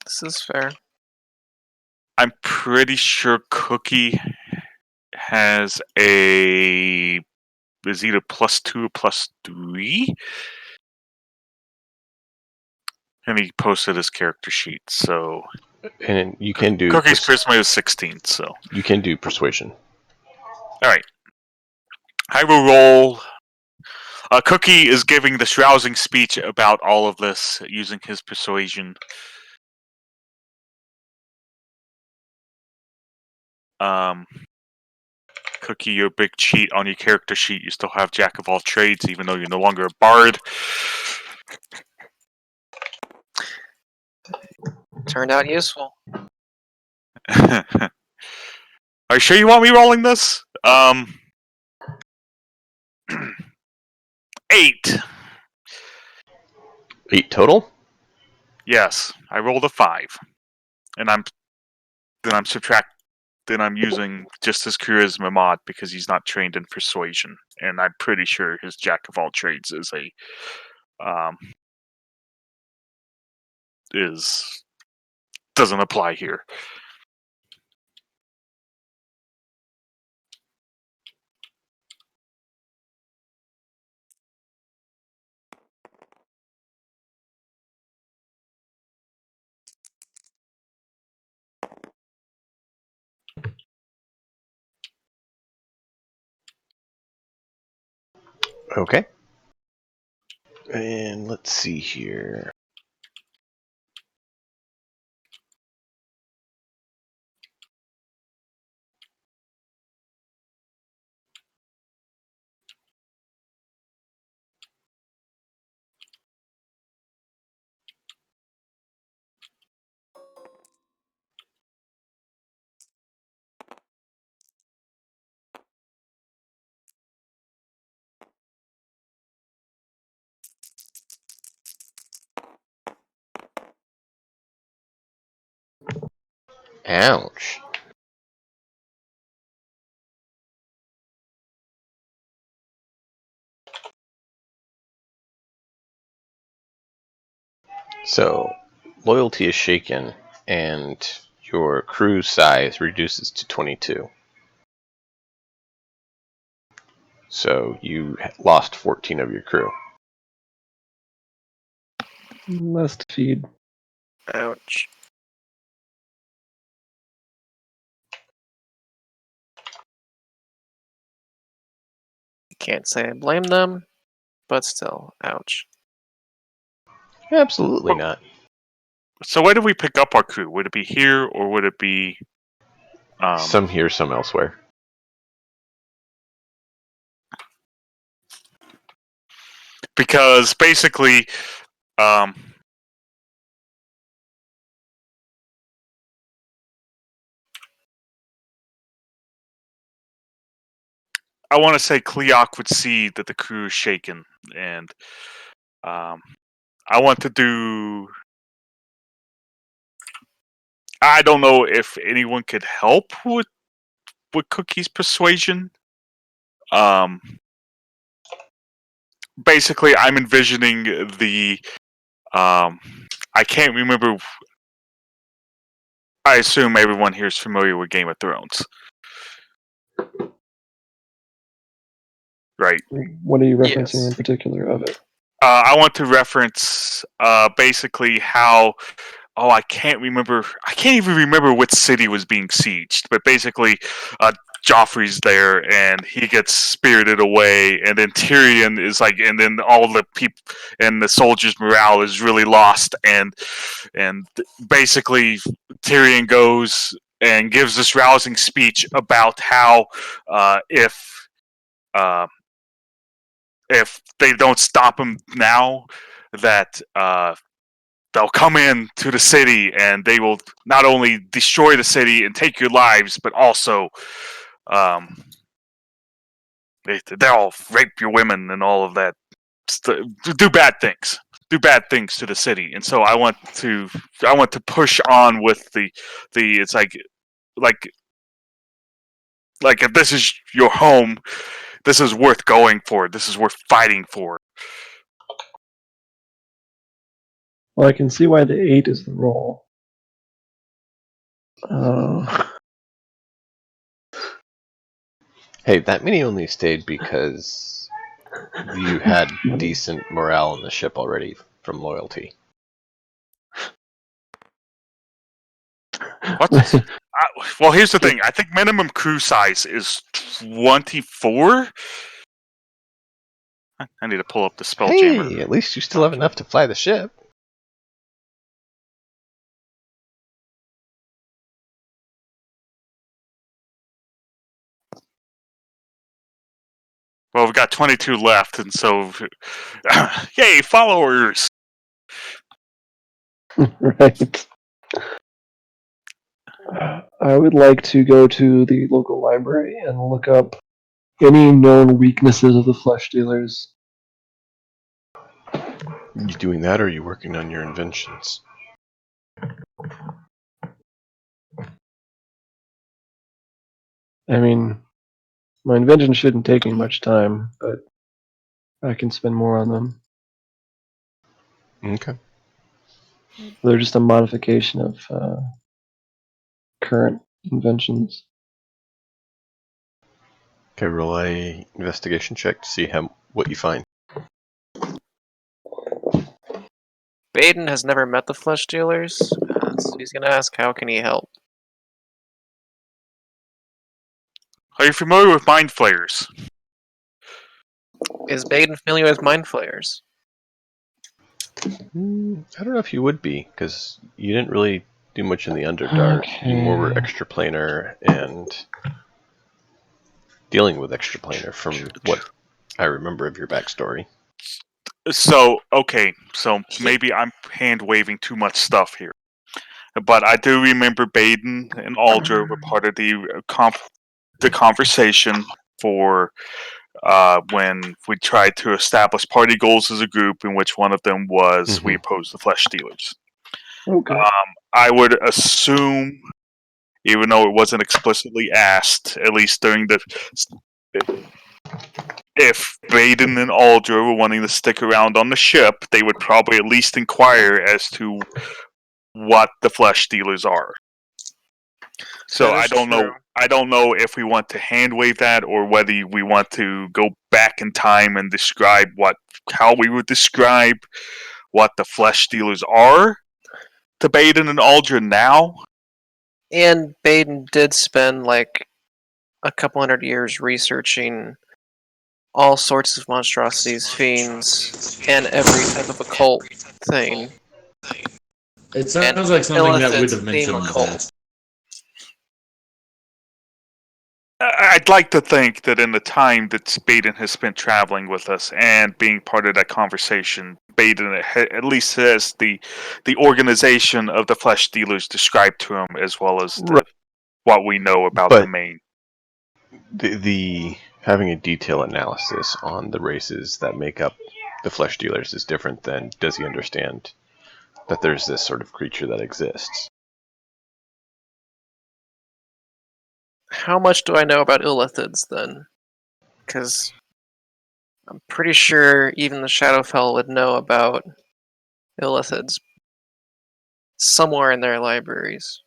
Speaker 2: This is fair.
Speaker 3: I'm pretty sure Cookie has is either +2 or +3. And he posted his character sheet, so
Speaker 1: And you can do
Speaker 3: Cookie's charisma is 16, so
Speaker 1: you can do persuasion.
Speaker 3: alright. I will roll. Cookie is giving this rousing speech about all of this using his persuasion. Cookie, your big cheat on your character sheet. You still have Jack of all trades, even though you're no longer a bard.
Speaker 2: Turned out useful.
Speaker 3: Are you sure you want me rolling this? 8.
Speaker 1: 8 total?
Speaker 3: Yes, I rolled a 5, and I'm using just his charisma mod because he's not trained in persuasion, and I'm pretty sure his Jack of all trades doesn't apply here.
Speaker 1: Okay. And let's see here. Ouch. So, loyalty is shaken, and your crew size reduces to 22. So, you lost 14 of your crew.
Speaker 4: Less to feed.
Speaker 2: Ouch. Can't say I blame them, but still, ouch.
Speaker 1: Absolutely not.
Speaker 3: So where do we pick up our crew? Would it be here or would it be?
Speaker 1: Some here, some elsewhere.
Speaker 3: Because basically, I want to say Cleoc would see that the crew is shaken, and I want to do. I don't know if anyone could help with Cookie's persuasion. Basically, I'm envisioning the. I can't remember. I assume everyone here is familiar with Game of Thrones, right?
Speaker 4: What are you referencing
Speaker 2: Yes.
Speaker 4: in particular of it?
Speaker 3: I want to reference basically how. Oh, I can't remember. I can't even remember which city was being sieged. But basically, Joffrey's there, and he gets spirited away, and then Tyrion is like, and then all the people and the soldiers' morale is really lost, and basically Tyrion goes and gives this rousing speech about how uh, if they don't stop him now, that they'll come in to the city and they will not only destroy the city and take your lives, but also they'll rape your women and all of that. Do bad things. Do bad things to the city. And so I want to push on with the it's like if this is your home, this is worth going for. This is worth fighting for.
Speaker 4: Well, I can see why the 8 is the roll.
Speaker 1: Hey, that many only stayed because you had decent morale in the ship already from loyalty.
Speaker 3: What? Well, here's the thing. I think minimum crew size is 24. I need to pull up the Spelljammer.
Speaker 1: Hey, at least you still have enough to fly the ship.
Speaker 3: Well, we've got 22 left, and so, yay, followers!
Speaker 4: Right. I would like to go to the local library and look up any known weaknesses of the flesh dealers.
Speaker 1: You doing that, or are you working on your inventions?
Speaker 4: I mean, my invention shouldn't take me much time, but I can spend more on them.
Speaker 1: Okay.
Speaker 4: They're just a modification of current inventions.
Speaker 1: Okay, roll a investigation check to see what you find.
Speaker 2: Baden has never met the flesh dealers, so he's gonna ask how can he help.
Speaker 3: Are you familiar with mind flayers?
Speaker 2: Is Baden familiar with mind flayers?
Speaker 1: I don't know if you would be, because you didn't really do much in the Underdark. You more were
Speaker 4: Okay.
Speaker 1: extraplanar and dealing with extraplanar from what I remember of your backstory.
Speaker 3: So, okay, so maybe I'm hand waving too much stuff here. But I do remember Baden and Aldra were part of the conversation for when we tried to establish party goals as a group, in which one of them was we oppose the flesh stealers.
Speaker 4: Okay.
Speaker 3: I would assume, even though it wasn't explicitly asked, at least during the, if Baden and Aldra were wanting to stick around on the ship, they would probably at least inquire as to what the flesh stealers are. So
Speaker 2: That
Speaker 3: I
Speaker 2: is
Speaker 3: don't know.
Speaker 2: true.
Speaker 3: I don't know if we want to hand wave that or whether we want to go back in time and describe how we would describe what the flesh stealers are to Baden and Aldrin now.
Speaker 2: And Baden did spend like a couple hundred years researching all sorts of monstrosities, fiends, and every type of occult thing.
Speaker 5: It
Speaker 2: And
Speaker 5: sounds like something that we'd
Speaker 2: Illithid's
Speaker 5: have
Speaker 2: theme
Speaker 5: mentioned in the
Speaker 2: occult.
Speaker 5: past.
Speaker 3: I'd like to think that in the time that Baden has spent traveling with us and being part of that conversation, Baden at least has the organization of the flesh dealers described to him, as well as
Speaker 1: Right.
Speaker 3: what we know about the
Speaker 1: But
Speaker 3: main.
Speaker 1: the having a detailed analysis on the races that make up the flesh dealers is different than does he understand that there's this sort of creature that exists.
Speaker 2: How much do I know about Illithids then? Because I'm pretty sure even the Shadowfell would know about Illithids somewhere in their libraries.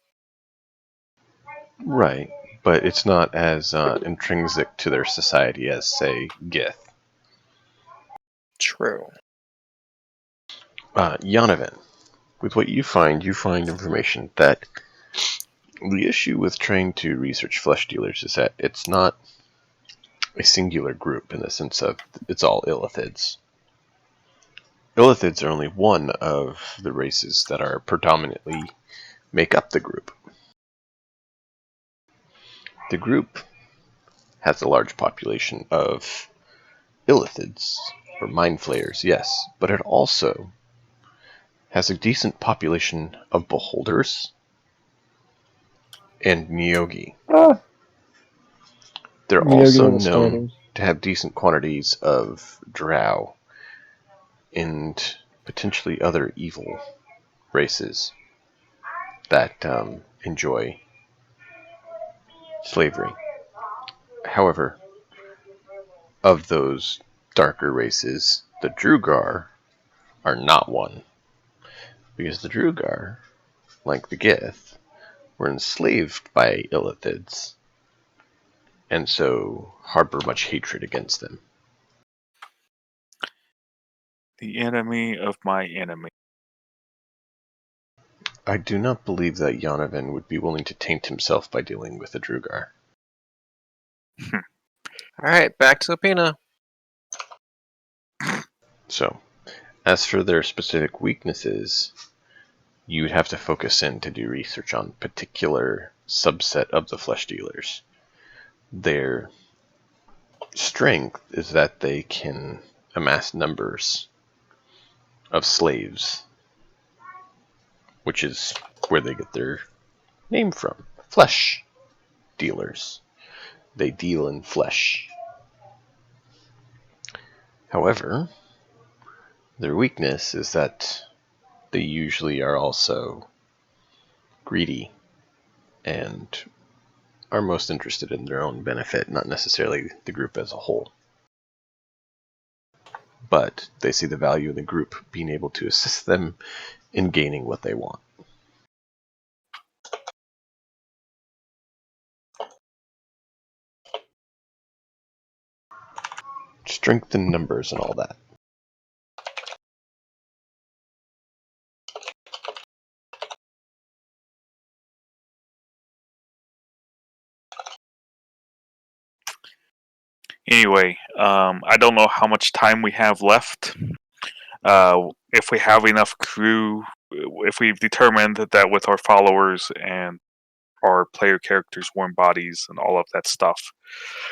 Speaker 1: Right, but it's not as intrinsic to their society as, say, Gith.
Speaker 2: True.
Speaker 1: Yonovan, with what you find information that the issue with trying to research flesh dealers is that it's not a singular group in the sense of it's all illithids. Illithids are only one of the races that are predominantly make up the group. The group has a large population of illithids, or mind flayers, yes, but it also has a decent population of beholders and Nyogi.
Speaker 4: Ah,
Speaker 1: They're
Speaker 4: Miyagi
Speaker 1: also
Speaker 4: are the
Speaker 1: known
Speaker 4: spiders.
Speaker 1: to have decent quantities of drow and potentially other evil races that enjoy slavery. However, of those darker races, the Drugar are not one. Because the Drugar, like the Gith, were enslaved by illithids, and so harbor much hatred against them.
Speaker 3: The enemy of my enemy.
Speaker 1: I do not believe that Yonovan would be willing to taint himself by dealing with a Drugar.
Speaker 2: Alright, back to Opina.
Speaker 1: So, as for their specific weaknesses, you would have to focus in to do research on particular subset of the flesh dealers. Their strength is that they can amass numbers of slaves, which is where they get their name from. Flesh dealers. They deal in flesh. However, their weakness is that they usually are also greedy and are most interested in their own benefit, not necessarily the group as a whole. But they see the value in the group being able to assist them in gaining what they want. Strength in numbers and all that.
Speaker 3: Anyway, I don't know how much time we have left. If we have enough crew, if we've determined that with our followers and our player characters' warm bodies and all of that stuff,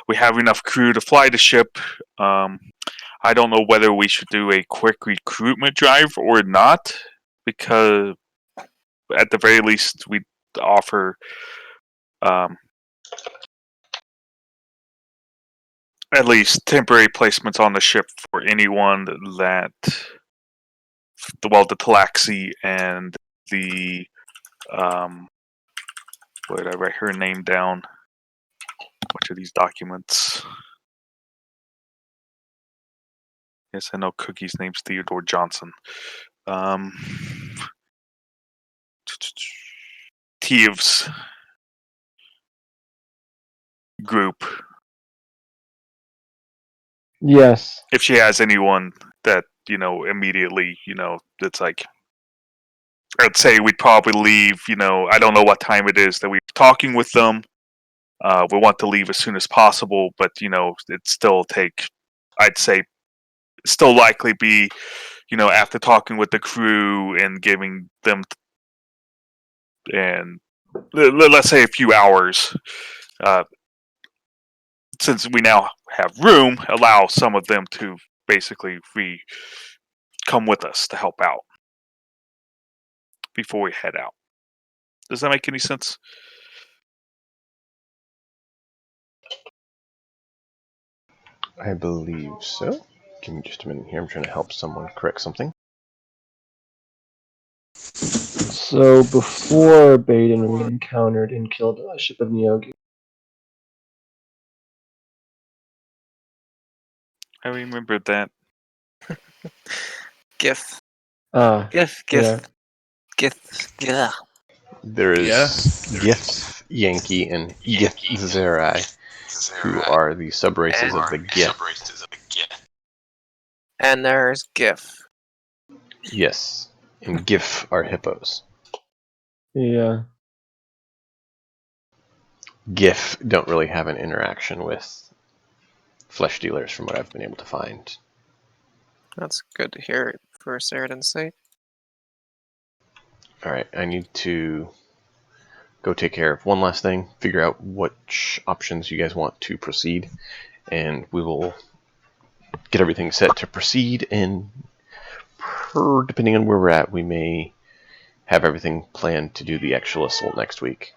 Speaker 3: we have enough crew to fly the ship. I don't know whether we should do a quick recruitment drive or not, because at the very least we offer at least temporary placements on the ship for anyone that, well, the Talaxi and the what did I write her name down? Which of these documents? Yes, I know Cookie's name's Theodore Johnson. Thieves group.
Speaker 4: Yes.
Speaker 3: If she has anyone that, immediately, that's like, I'd say we'd probably leave, I don't know what time it is that we're talking with them. We want to leave as soon as possible, but, it still take, I'd say, still likely be, after talking with the crew and giving them, and let's say a few hours, since we now have room, allow some of them to basically come with us to help out before we head out. Does that make any sense?
Speaker 1: I believe so. Give me just a minute here. I'm trying to help someone correct something.
Speaker 4: So before Baden, we encountered and killed a ship of Nyogi.
Speaker 3: I remember that.
Speaker 2: GIF.
Speaker 4: Ah,
Speaker 2: GIF.
Speaker 4: yeah.
Speaker 2: GIF. Yeah.
Speaker 1: There
Speaker 5: Yeah.
Speaker 1: is Gith Yankee and Gith Zerai, who are the subraces of the Gith.
Speaker 2: And there's GIF.
Speaker 1: Yes, and Gif are hippos.
Speaker 4: Yeah.
Speaker 1: Gif don't really have an interaction with flesh dealers, from what I've been able to find.
Speaker 2: That's good to hear for Sheridan's sake.
Speaker 1: Alright, I need to go take care of one last thing, figure out which options you guys want to proceed, and we will get everything set to proceed, and depending on where we're at, we may have everything planned to do the actual assault next week.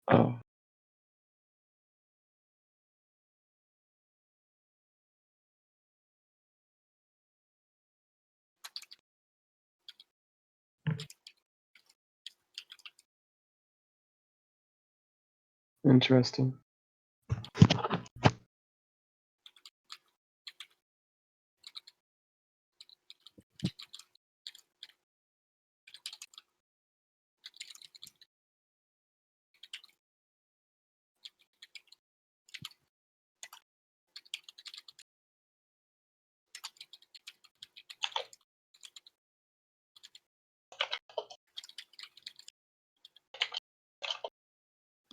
Speaker 4: Oh. Interesting.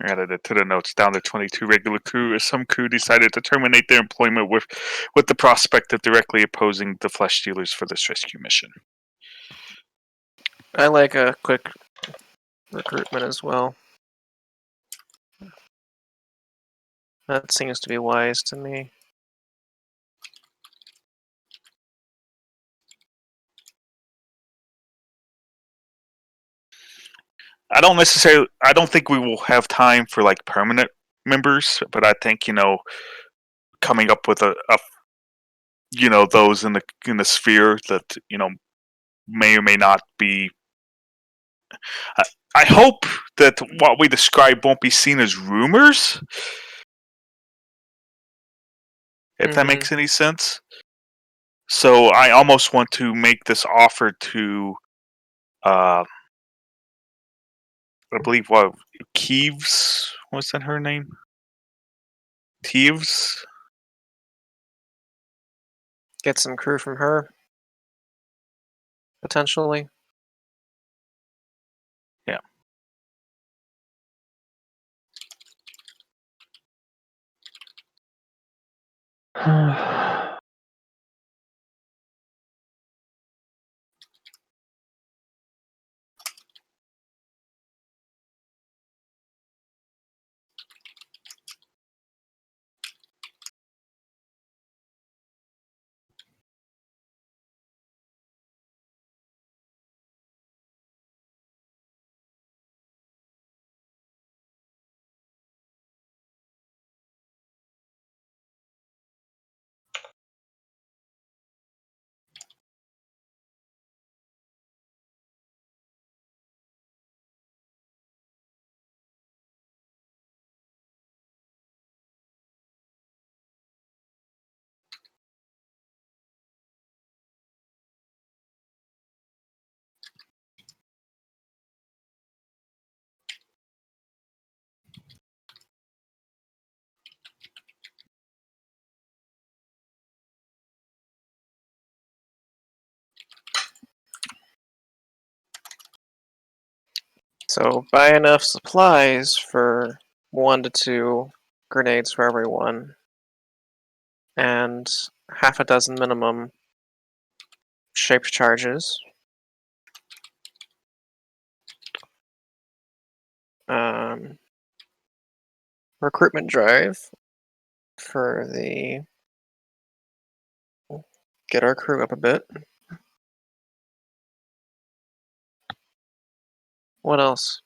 Speaker 3: Added it to the notes. Down to 22 regular crew, as some crew decided to terminate their employment with the prospect of directly opposing the flesh dealers for this rescue mission.
Speaker 2: I like a quick recruitment as well. That seems to be wise to me.
Speaker 3: I don't think we will have time for like permanent members, but I think, coming up with a those in the sphere that, may or may not be. I hope that what we describe won't be seen as rumors, if that makes any sense. So I almost want to make this offer to, I believe, what, Keeves? What's that her name? Teeves?
Speaker 2: Get some crew from her. potentially.
Speaker 3: Yeah.
Speaker 2: So buy enough supplies for 1 to 2 grenades for everyone, and half a dozen minimum shaped charges. Um, recruitment drive for the get our crew up a bit. What else?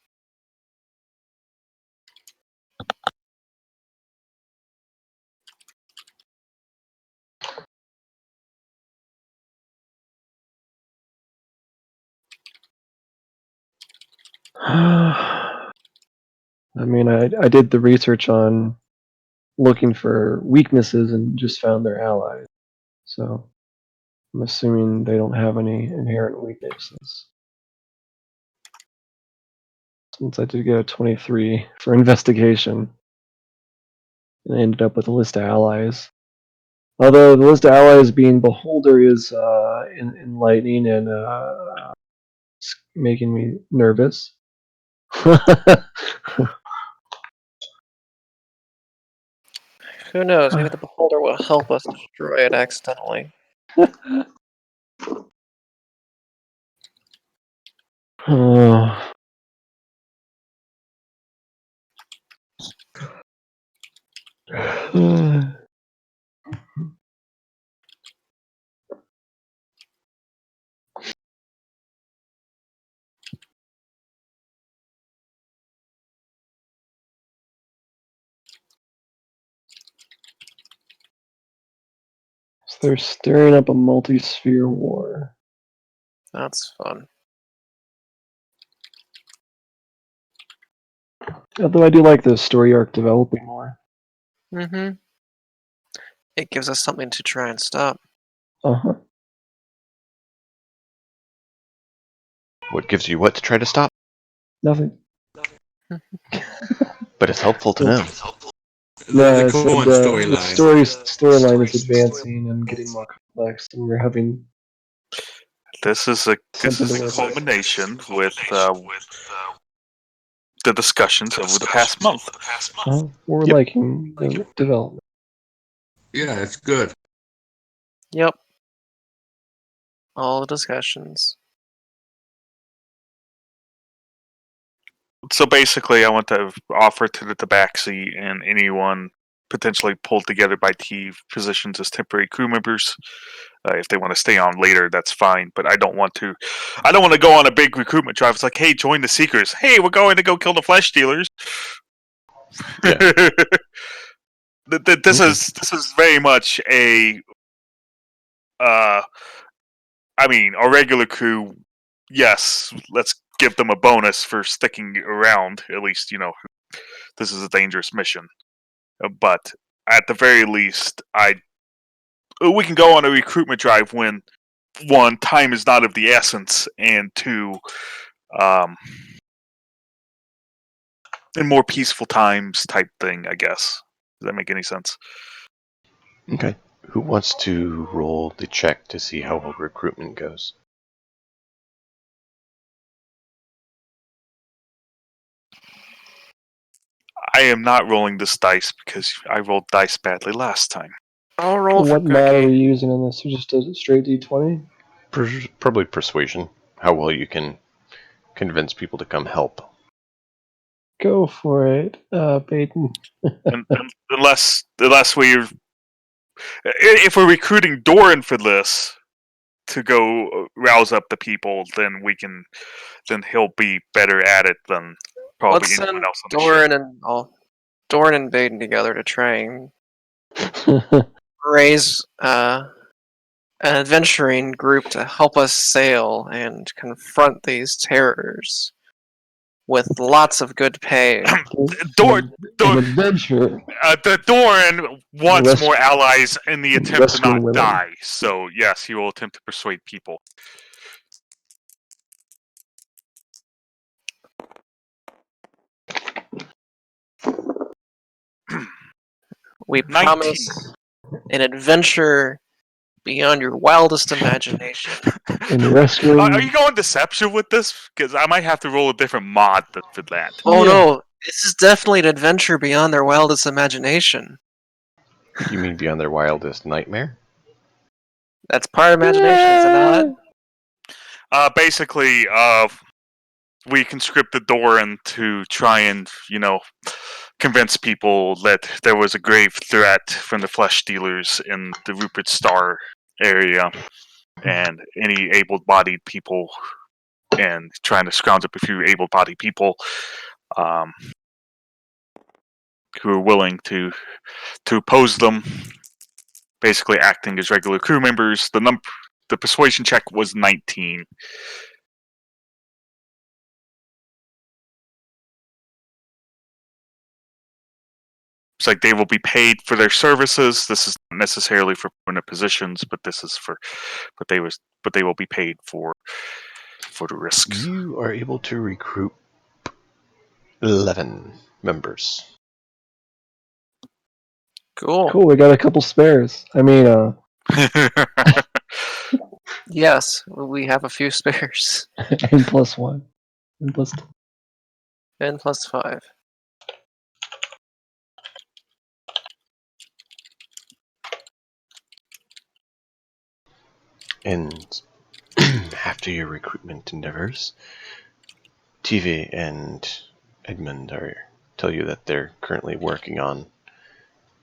Speaker 4: I mean, I did the research on looking for weaknesses and just found their allies. So I'm assuming they don't have any inherent weaknesses. Since I did get a 23 for investigation, and I ended up with a list of allies. Although the list of allies being Beholder is enlightening and making me nervous.
Speaker 2: Who knows? Maybe the beholder will help us destroy it accidentally.
Speaker 4: Oh. So they're stirring up a multi-sphere war.
Speaker 2: That's fun.
Speaker 4: Although I do like the story arc developing more.
Speaker 2: Mm-hmm. It gives us something to try and stop.
Speaker 4: Uh-huh.
Speaker 1: What gives you what to try to stop?
Speaker 4: Nothing.
Speaker 1: But it's helpful to know.
Speaker 4: No,
Speaker 5: The
Speaker 4: I said
Speaker 5: current
Speaker 4: the
Speaker 5: storyline.
Speaker 4: storyline is advancing and getting more complex, and we're having
Speaker 3: This is a
Speaker 4: something to work with.
Speaker 3: culmination with the discussions over the past month.
Speaker 4: We're
Speaker 3: Yep.
Speaker 4: liking the development.
Speaker 5: Yeah, it's good.
Speaker 2: Yep. All the discussions.
Speaker 3: So basically, I want to offer to the Tabaxi and anyone potentially pulled together by T positions as temporary crew members. If they want to stay on later, that's fine. But I don't want to. I don't want to go on a big recruitment drive. It's like, hey, join the Seekers. Hey, we're going to go kill the flesh dealers.
Speaker 1: Yeah.
Speaker 3: This is very much a. I mean, our regular crew. Yes, let's give them a bonus for sticking around. At least this is a dangerous mission. But at the very least, we can go on a recruitment drive when one, time is not of the essence, and two, um, in more peaceful times type thing. I guess. Does that make any sense?
Speaker 1: Okay. Who wants to roll the check to see how recruitment goes?
Speaker 3: I am not rolling this dice because I rolled dice badly last time.
Speaker 2: I'll roll for
Speaker 4: What mod are we
Speaker 2: Cookie.
Speaker 4: using in this? Just a straight D20?
Speaker 1: Probably persuasion. How well you can convince people to come help.
Speaker 4: Go for it, Peyton.
Speaker 3: Unless we're if we're recruiting Doran for this to go rouse up the people, then then he'll be better at it than probably
Speaker 2: Let's
Speaker 3: anyone
Speaker 2: send
Speaker 3: else on the ship.
Speaker 2: Doran and Baden together to try and raise an adventuring group to help us sail and confront these terrors with lots of good pay.
Speaker 3: Doran,
Speaker 4: An adventure.
Speaker 3: Doran wants
Speaker 4: Rest-
Speaker 3: more allies in the attempt to
Speaker 4: rescuing
Speaker 3: not
Speaker 4: women.
Speaker 3: die. So yes, he will attempt to persuade people.
Speaker 2: We
Speaker 3: 19.
Speaker 2: promise an adventure beyond your wildest imagination.
Speaker 4: And rescuing.
Speaker 3: Are you going deception with this? Because I might have to roll a different mod for that.
Speaker 2: Oh
Speaker 4: Yeah.
Speaker 2: no, this is definitely an adventure beyond their wildest imagination.
Speaker 1: You mean beyond their wildest nightmare?
Speaker 2: That's part of imagination, is it not?
Speaker 3: Basically, we conscripted Doran to try and, convince people that there was a grave threat from the flesh dealers in the Rupert Star area, and any able-bodied people, and trying to scrounge up a few able-bodied people who are willing to oppose them, basically acting as regular crew members. The persuasion check was 19. It's like they will be paid for their services. This is not necessarily for permanent positions, but they will be paid for the risks.
Speaker 1: You are able to recruit 11 members.
Speaker 2: Cool.
Speaker 4: Cool, we got a couple spares. I mean,
Speaker 2: Yes, we have a few spares.
Speaker 4: N plus 1. N plus 2.
Speaker 2: N plus 5.
Speaker 1: And after your recruitment endeavors, TV and Edmund tell you that they're currently working on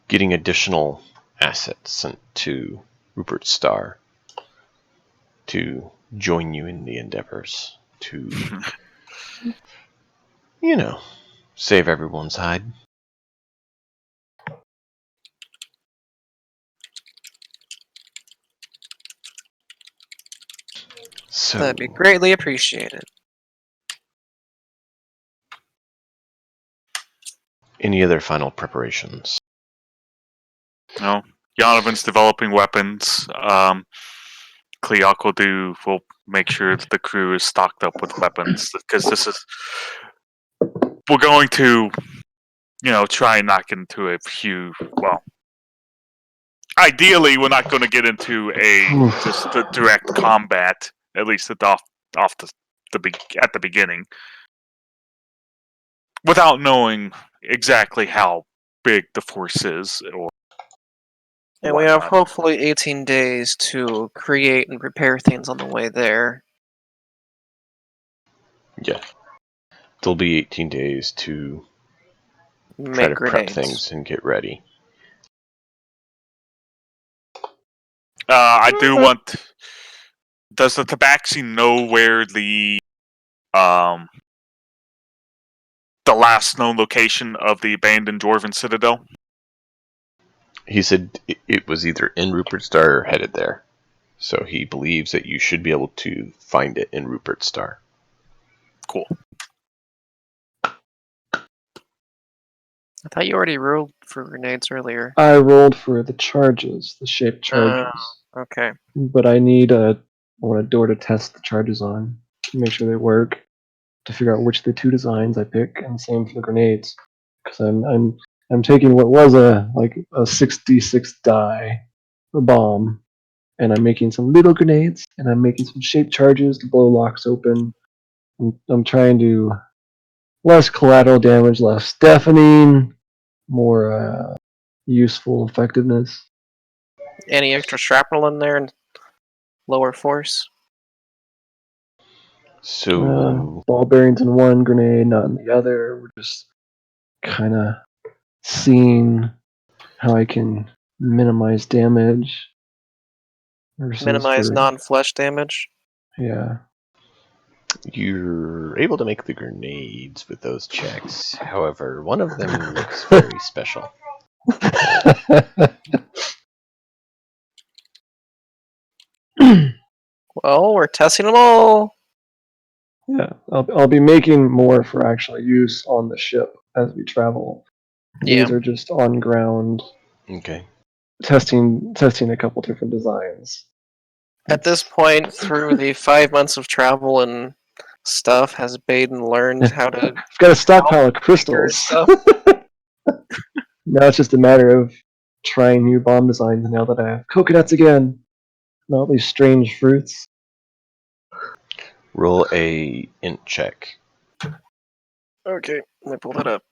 Speaker 1: getting additional assets sent to Rupert Star to join you in the endeavors to, save everyone's hide. So,
Speaker 2: That'd be greatly appreciated.
Speaker 1: any other final preparations?
Speaker 3: No, Donovan's developing weapons. Cleoco will make sure that the crew is stocked up with weapons, because we're going to, try and not get into a few. Well, ideally, we're not going to get into just a direct combat, at least at the beginning, without knowing exactly how big the force is, or
Speaker 2: And we have
Speaker 3: whatnot.
Speaker 2: hopefully 18 days to create and prepare things on the way there.
Speaker 1: Yeah. There'll be 18 days to try
Speaker 2: Make
Speaker 1: to
Speaker 2: grenades.
Speaker 1: prep things and get ready.
Speaker 3: I do want. Does the Tabaxi know where the last known location of the abandoned Dwarven Citadel?
Speaker 1: He said it was either in Rupert Star or headed there. So he believes that you should be able to find it in Rupert Star.
Speaker 3: Cool.
Speaker 2: I thought you already rolled for grenades earlier.
Speaker 4: I rolled for the charges, the shaped charges.
Speaker 2: Okay.
Speaker 4: But I want a door to test the charges on, to make sure they work, to figure out which of the two designs I pick, and same for the grenades. Because I'm taking what was a 66 die bomb, and I'm making some little grenades, and I'm making some shaped charges to blow locks open. I'm trying to less collateral damage, less deafening, more useful effectiveness.
Speaker 2: Any extra shrapnel in there and lower force?
Speaker 1: So
Speaker 4: Ball bearings in one, grenade not in the other. We're just kind of seeing how I can minimize damage versus
Speaker 2: Minimize
Speaker 4: for
Speaker 2: non-flesh damage.
Speaker 4: yeah.
Speaker 1: you're able to make the grenades with those checks. However, one of them looks very special.
Speaker 2: Well, we're testing them all.
Speaker 4: Yeah, I'll be making more for actual use on the ship as we travel.
Speaker 2: Yeah.
Speaker 4: These are just on ground
Speaker 1: Okay.
Speaker 4: testing a couple different designs.
Speaker 2: At this point, through the 5 months of travel and stuff, has Baden learned how to
Speaker 4: I've got a stockpile of
Speaker 2: tinker
Speaker 4: crystals.
Speaker 2: stuff?
Speaker 4: Now it's just a matter of trying new bomb designs now that I have coconuts again. And all these strange fruits.
Speaker 1: Roll a int check.
Speaker 2: Okay, let me pull that up.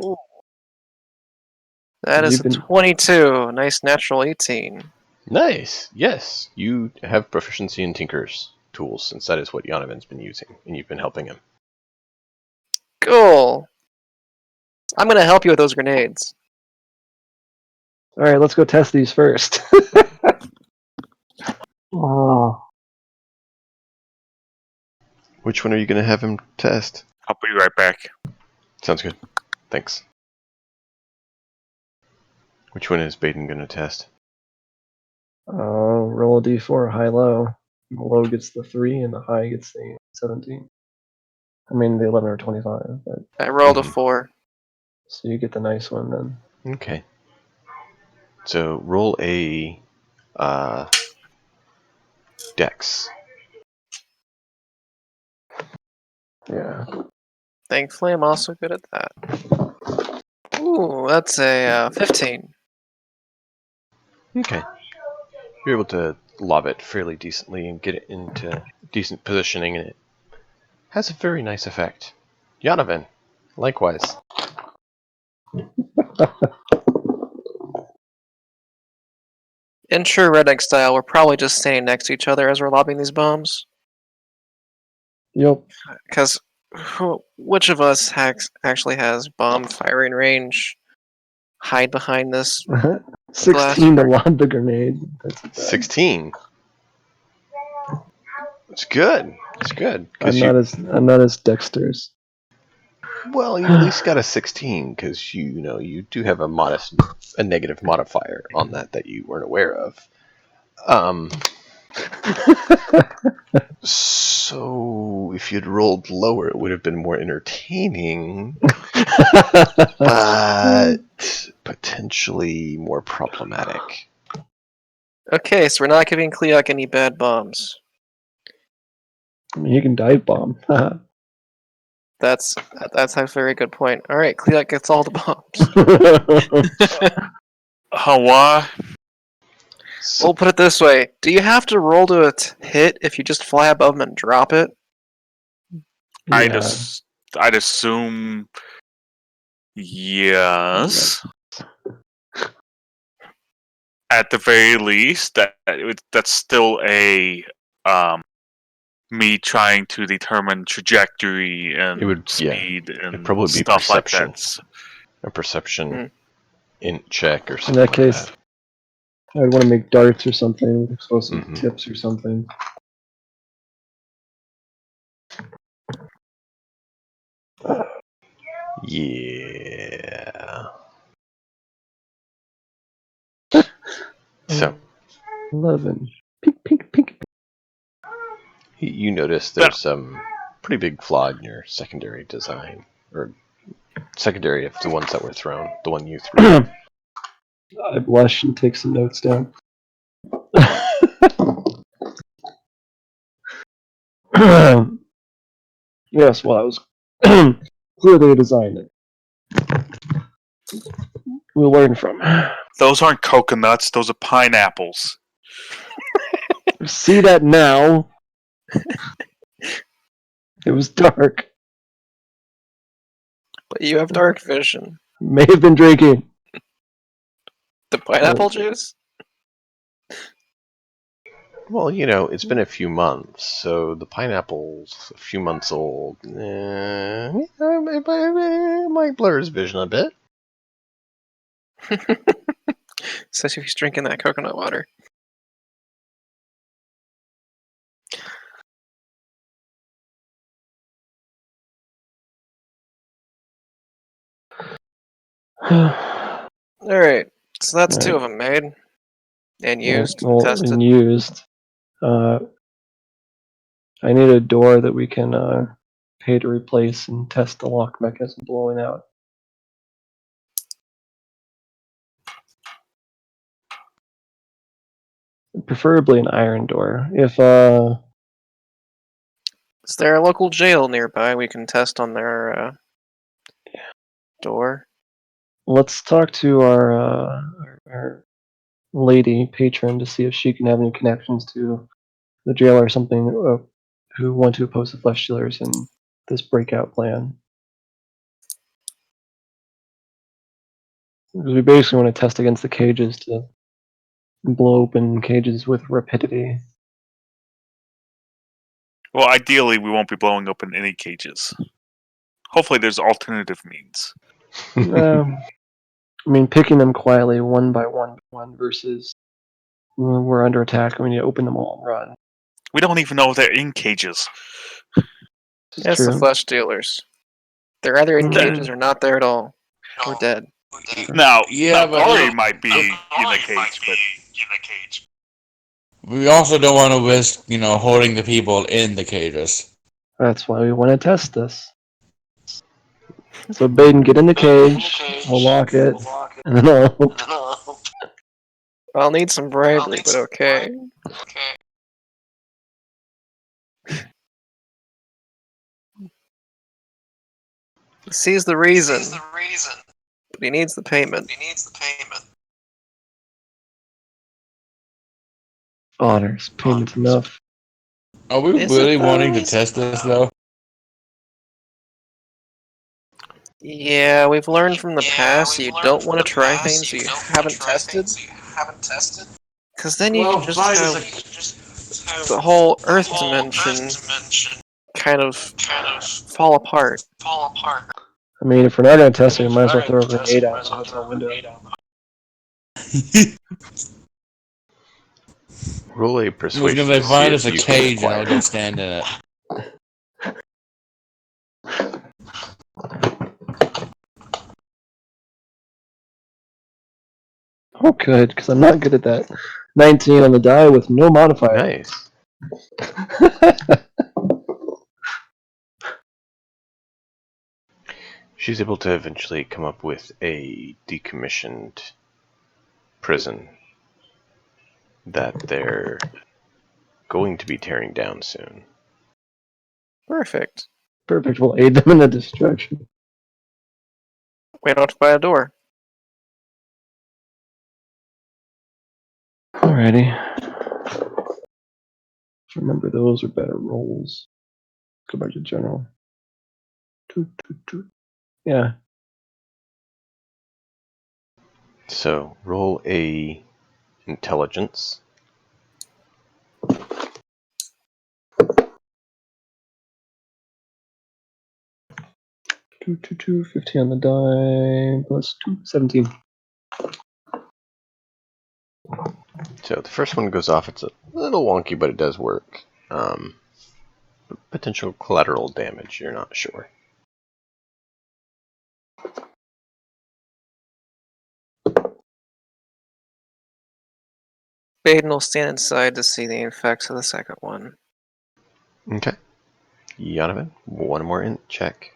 Speaker 2: Ooh. That is
Speaker 4: You've
Speaker 2: a
Speaker 4: been
Speaker 2: 22. Nice natural 18.
Speaker 1: Nice. Yes, you have proficiency in Tinker's tools, since that is what Jonathan's been using, and you've been helping him.
Speaker 2: Cool. I'm gonna help you with those grenades.
Speaker 4: all right. Let's go test these first. Oh,
Speaker 1: Which one are you going to have him test?
Speaker 3: I'll be right back.
Speaker 1: Sounds good. Thanks. Which one is Baden going to test?
Speaker 4: roll a d4 high low. The low gets the 3 and the high gets the 17. I mean the 11 or 25. But,
Speaker 2: I rolled a
Speaker 1: Mhm.
Speaker 2: 4.
Speaker 4: so you get the nice one then.
Speaker 1: Okay. So roll a dex.
Speaker 4: Yeah.
Speaker 2: Thankfully, I'm also good at that. Ooh, that's a 15.
Speaker 1: Okay. You're able to lob it fairly decently and get it into decent positioning, and it has a very nice effect. Jonathan, likewise.
Speaker 2: In true redneck style, we're probably just standing next to each other as we're lobbing these bombs.
Speaker 4: Yep.
Speaker 2: Because which of us actually has bomb firing range? Hide behind this
Speaker 4: 16 to
Speaker 2: glass.
Speaker 4: lob the grenade. That's bad.
Speaker 1: 16. It's good. It's good.
Speaker 4: I'm not as dexterous.
Speaker 1: Well, you at least got a 16 because you do have a negative modifier on that you weren't aware of. So if you'd rolled lower, it would have been more entertaining, but potentially more problematic.
Speaker 2: Okay, so we're not giving Kleok any bad bombs.
Speaker 4: I mean, you can dive bomb.
Speaker 2: That's a very good point. All right, Kleok gets all the bombs.
Speaker 3: Hawa,
Speaker 1: So,
Speaker 2: We'll put it this way: do you have to roll to hit if you just fly above them and drop it?
Speaker 3: I'd assume yes. At the very least, that's still a me trying to determine trajectory and
Speaker 1: It would- yeah,
Speaker 3: speed and
Speaker 1: it'd probably be
Speaker 3: stuff like
Speaker 1: perception.
Speaker 3: that.
Speaker 1: a perception
Speaker 2: Hmm.
Speaker 1: int check or
Speaker 4: In
Speaker 1: something
Speaker 4: that
Speaker 1: like
Speaker 4: case,
Speaker 1: that.
Speaker 4: I'd want to make darts or something with explosive
Speaker 1: Mhm.
Speaker 4: tips or something.
Speaker 1: Yeah. So
Speaker 4: 11. Pink, pink, pink.
Speaker 1: you notice there's some pretty big flaw in your secondary design, or secondary of the ones that were thrown, the one you threw.
Speaker 4: I blush and take some notes down. Yes, well, I was clearly designed it. We'll learn from.
Speaker 3: Those aren't coconuts; those are pineapples.
Speaker 4: See that now? It was dark.
Speaker 2: But you have dark vision.
Speaker 4: May have been drinking.
Speaker 2: The pineapple juice?
Speaker 1: Well, it's been a few months, so the pineapple's a few months old. It might blur his vision a bit.
Speaker 2: Especially if he's drinking that coconut water. Alright, so that's two of them made. And used, tested.
Speaker 4: And used. I need a door that we can pay to replace and test the lock mechanism blowing out. Preferably an iron door. If
Speaker 2: Is there a local jail nearby we can test on their door?
Speaker 4: let's talk to our lady patron to see if she can have any connections to the jail or something who want to oppose the flesh stealers in this breakout plan. Because we basically want to test against the cages to blow open cages with rapidity.
Speaker 3: Well, ideally, we won't be blowing open any cages. Hopefully, there's alternative means.
Speaker 4: I mean, picking them quietly one by one versus when we're under attack and we need to open them all and run.
Speaker 3: We don't even know if they're in cages.
Speaker 2: That's the flesh stealers. They're either in cages or not there at all. Or dead.
Speaker 3: Now,
Speaker 5: Yeah, but
Speaker 3: Corey might be in a cage, but
Speaker 5: we also don't want to risk, holding the people in the cages.
Speaker 4: That's why we want to test this. So Baden, get in the cage, we'll lock it, and then
Speaker 2: I'll need some bribery, but okay. He sees the reason, but he needs the payment.
Speaker 4: honors, payment's enough.
Speaker 5: Are we
Speaker 2: Is
Speaker 5: really
Speaker 2: it, though?
Speaker 5: wanting to test this, though?
Speaker 2: Yeah, we've learned from the past you don't want to try things you haven't tested. Because then you can just have the whole Earth dimension kind of fall apart.
Speaker 4: I mean, if we're not going to test it, we might as well throw a grenade out the hotel window.
Speaker 1: Roll a
Speaker 5: We're
Speaker 1: persuasion
Speaker 5: gonna
Speaker 1: to see
Speaker 5: find
Speaker 1: if
Speaker 5: us a
Speaker 1: you can
Speaker 5: cage and I'll
Speaker 1: acquire.
Speaker 5: go stand in it.
Speaker 4: Oh, good, because I'm not good at that. 19 on the die with no modifier.
Speaker 1: Nice. She's able to eventually come up with a decommissioned prison that they're going to be tearing down soon.
Speaker 2: Perfect.
Speaker 4: Perfect, we'll aid them in the destruction.
Speaker 2: We don't have to buy a door.
Speaker 4: Alrighty. Remember, those are better rolls. Go back to general. Yeah.
Speaker 1: So roll a intelligence.
Speaker 4: Two, 15 on the die, plus 2, 17.
Speaker 1: So the first one goes off. It's a little wonky, but it does work. Potential collateral damage, you're not sure.
Speaker 2: Baden will stand inside to see the effects of the second one.
Speaker 1: Okay. Yonovan, one more int check.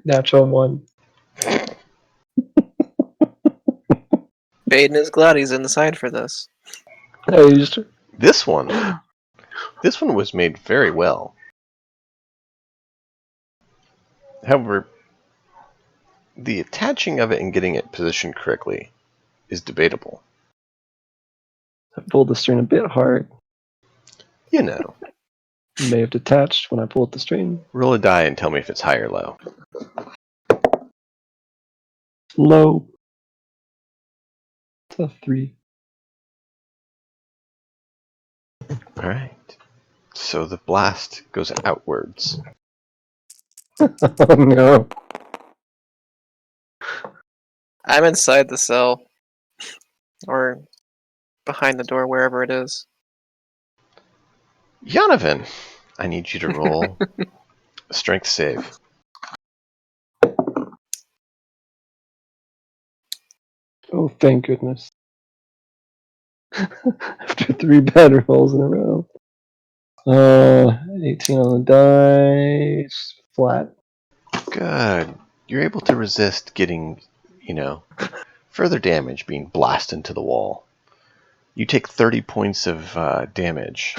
Speaker 4: Natural 1.
Speaker 2: Baden is glad he's inside for this.
Speaker 4: Hey, you just...
Speaker 1: This one was made very well. However, The attaching of it and getting it positioned correctly is debatable.
Speaker 4: I pulled the string a bit hard.
Speaker 1: You know.
Speaker 4: It may have detached when I pulled the string.
Speaker 1: Roll a die and tell me if it's high or low.
Speaker 4: Low. It's a 3.
Speaker 1: Alright. So the blast goes outwards.
Speaker 4: Oh no.
Speaker 2: I'm inside the cell. Or behind the door, wherever it is.
Speaker 1: Yonovan, I need you to roll a strength save.
Speaker 4: Oh, thank goodness. After 3 bad rolls in a row. 18 on the dice. Flat.
Speaker 1: Good. You're able to resist getting, further damage being blasted into the wall. You take 30 points of damage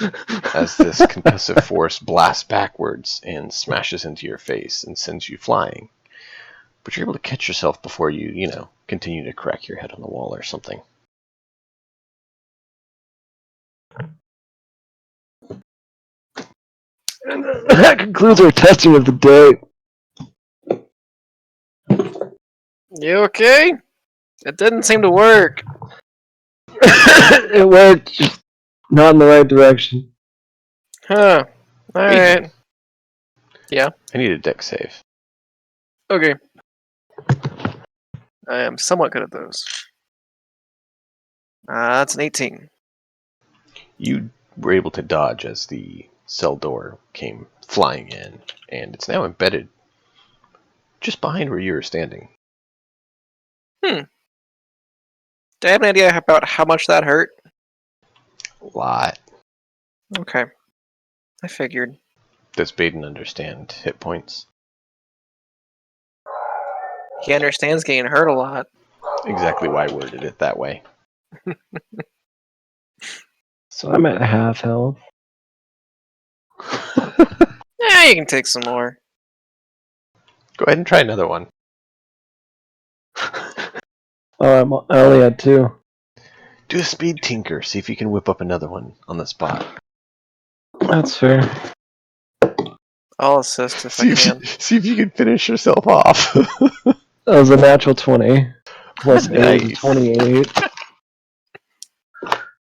Speaker 1: as this concussive force blasts backwards and smashes into your face and sends you flying. But you're able to catch yourself before you, continue to crack your head on the wall or something.
Speaker 4: And that concludes our testing of the day.
Speaker 2: You okay? It didn't seem to work.
Speaker 4: It worked, just not in the right direction.
Speaker 2: Huh. Alright. Yeah.
Speaker 1: I need a dex save.
Speaker 2: Okay. I am somewhat good at those. That's an 18.
Speaker 1: You were able to dodge as the cell door came flying in, and it's now embedded just behind where you were standing.
Speaker 2: Do I have an idea about how much that hurt?
Speaker 1: A lot.
Speaker 2: Okay. I figured.
Speaker 1: Does Baden understand hit points?
Speaker 2: He understands getting hurt a lot.
Speaker 1: Exactly why I worded it that way.
Speaker 4: So I'm at half health.
Speaker 2: Yeah, you can take some more.
Speaker 1: Go ahead and try another one.
Speaker 4: Oh, I only had 2.
Speaker 1: Do a speed tinker. See if you can whip up another one on the spot.
Speaker 4: That's fair.
Speaker 2: I'll assist if I can.
Speaker 1: See if you can finish yourself off.
Speaker 4: That was a natural 20. Plus 8 is
Speaker 1: Nice.
Speaker 4: 28.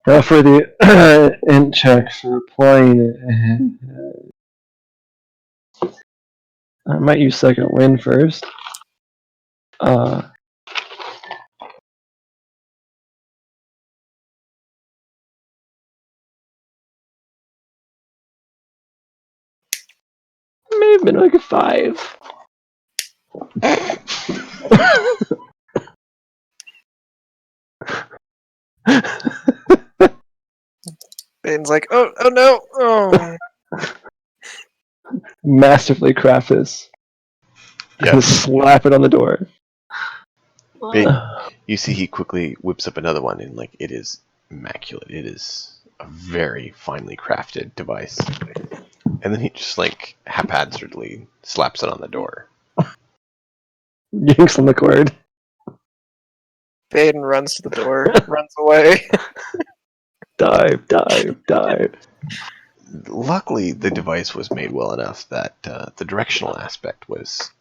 Speaker 4: Now for the int check for applying it. I might use second wind first. May have been like a 5.
Speaker 2: Baden's like, oh no, oh.
Speaker 4: Masterfully craft this.
Speaker 1: Yes.
Speaker 4: Slap it on the door.
Speaker 1: You see he quickly whips up another one, and it is immaculate. It is a very finely crafted device. And then he just haphazardly slaps it on the door.
Speaker 4: Yanks on the cord.
Speaker 2: Baden runs to the door, runs away.
Speaker 4: Dive, dive, dive.
Speaker 1: Luckily, the device was made well enough that the directional aspect was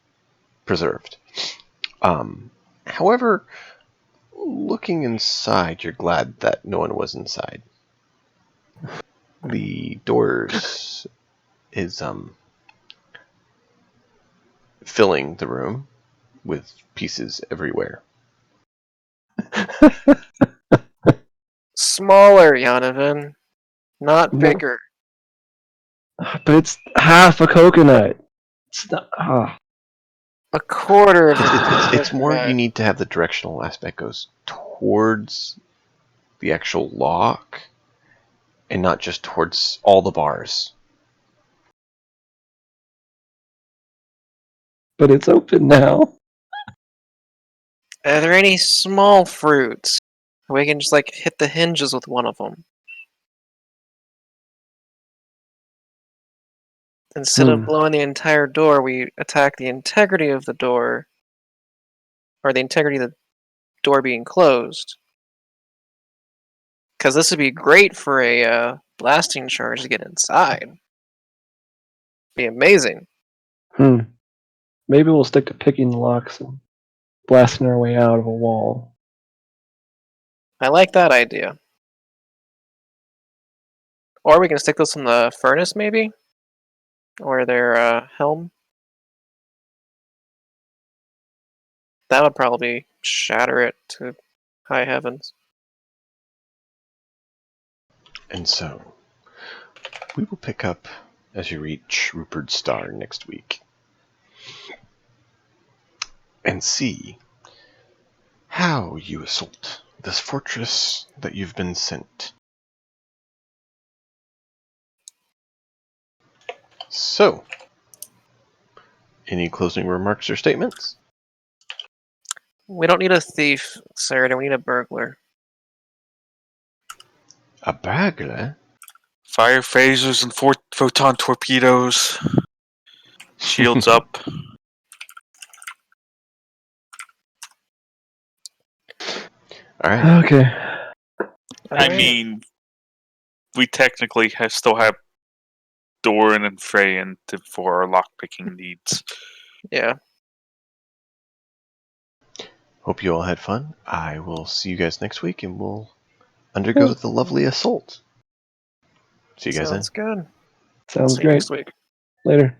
Speaker 1: preserved. However, looking inside, you're glad that no one was inside. The doors is filling the room with pieces everywhere.
Speaker 2: Smaller, Yonovan. Not bigger.
Speaker 4: But it's half a coconut. It's not,
Speaker 2: A quarter of a
Speaker 1: It's more
Speaker 2: coconut.
Speaker 1: you need to have the directional aspect goes towards the actual lock and not just towards all the bars.
Speaker 4: But it's open now.
Speaker 2: Are there any small fruits? We can just hit the hinges with one of them. Instead of blowing the entire door, we attack the integrity of the door or the integrity of the door being closed. Because this would be great for a blasting charge to get inside. Be amazing.
Speaker 4: Maybe we'll stick to picking the locks and blasting our way out of a wall.
Speaker 2: I like that idea. Or we can stick those in the furnace, maybe? Or their helm. That would probably shatter it to high heavens.
Speaker 1: And so, we will pick up as you reach Rupert's Star next week. And see how you assault this fortress that you've been sent. So, any closing remarks or statements?
Speaker 2: We don't need a thief, Sarah. We need a burglar.
Speaker 1: A burglar?
Speaker 3: Fire phasers and photon torpedoes. Shields up.
Speaker 1: Alright.
Speaker 4: Okay.
Speaker 3: I
Speaker 2: Alright.
Speaker 3: mean, we technically still have Doran and Freyan for our lockpicking needs.
Speaker 2: Yeah.
Speaker 1: Hope you all had fun. I will see you guys next week, and we'll undergo the lovely assault. See you guys then.
Speaker 2: Sounds good.
Speaker 4: Sounds
Speaker 2: See you
Speaker 4: great.
Speaker 2: next week.
Speaker 4: Later.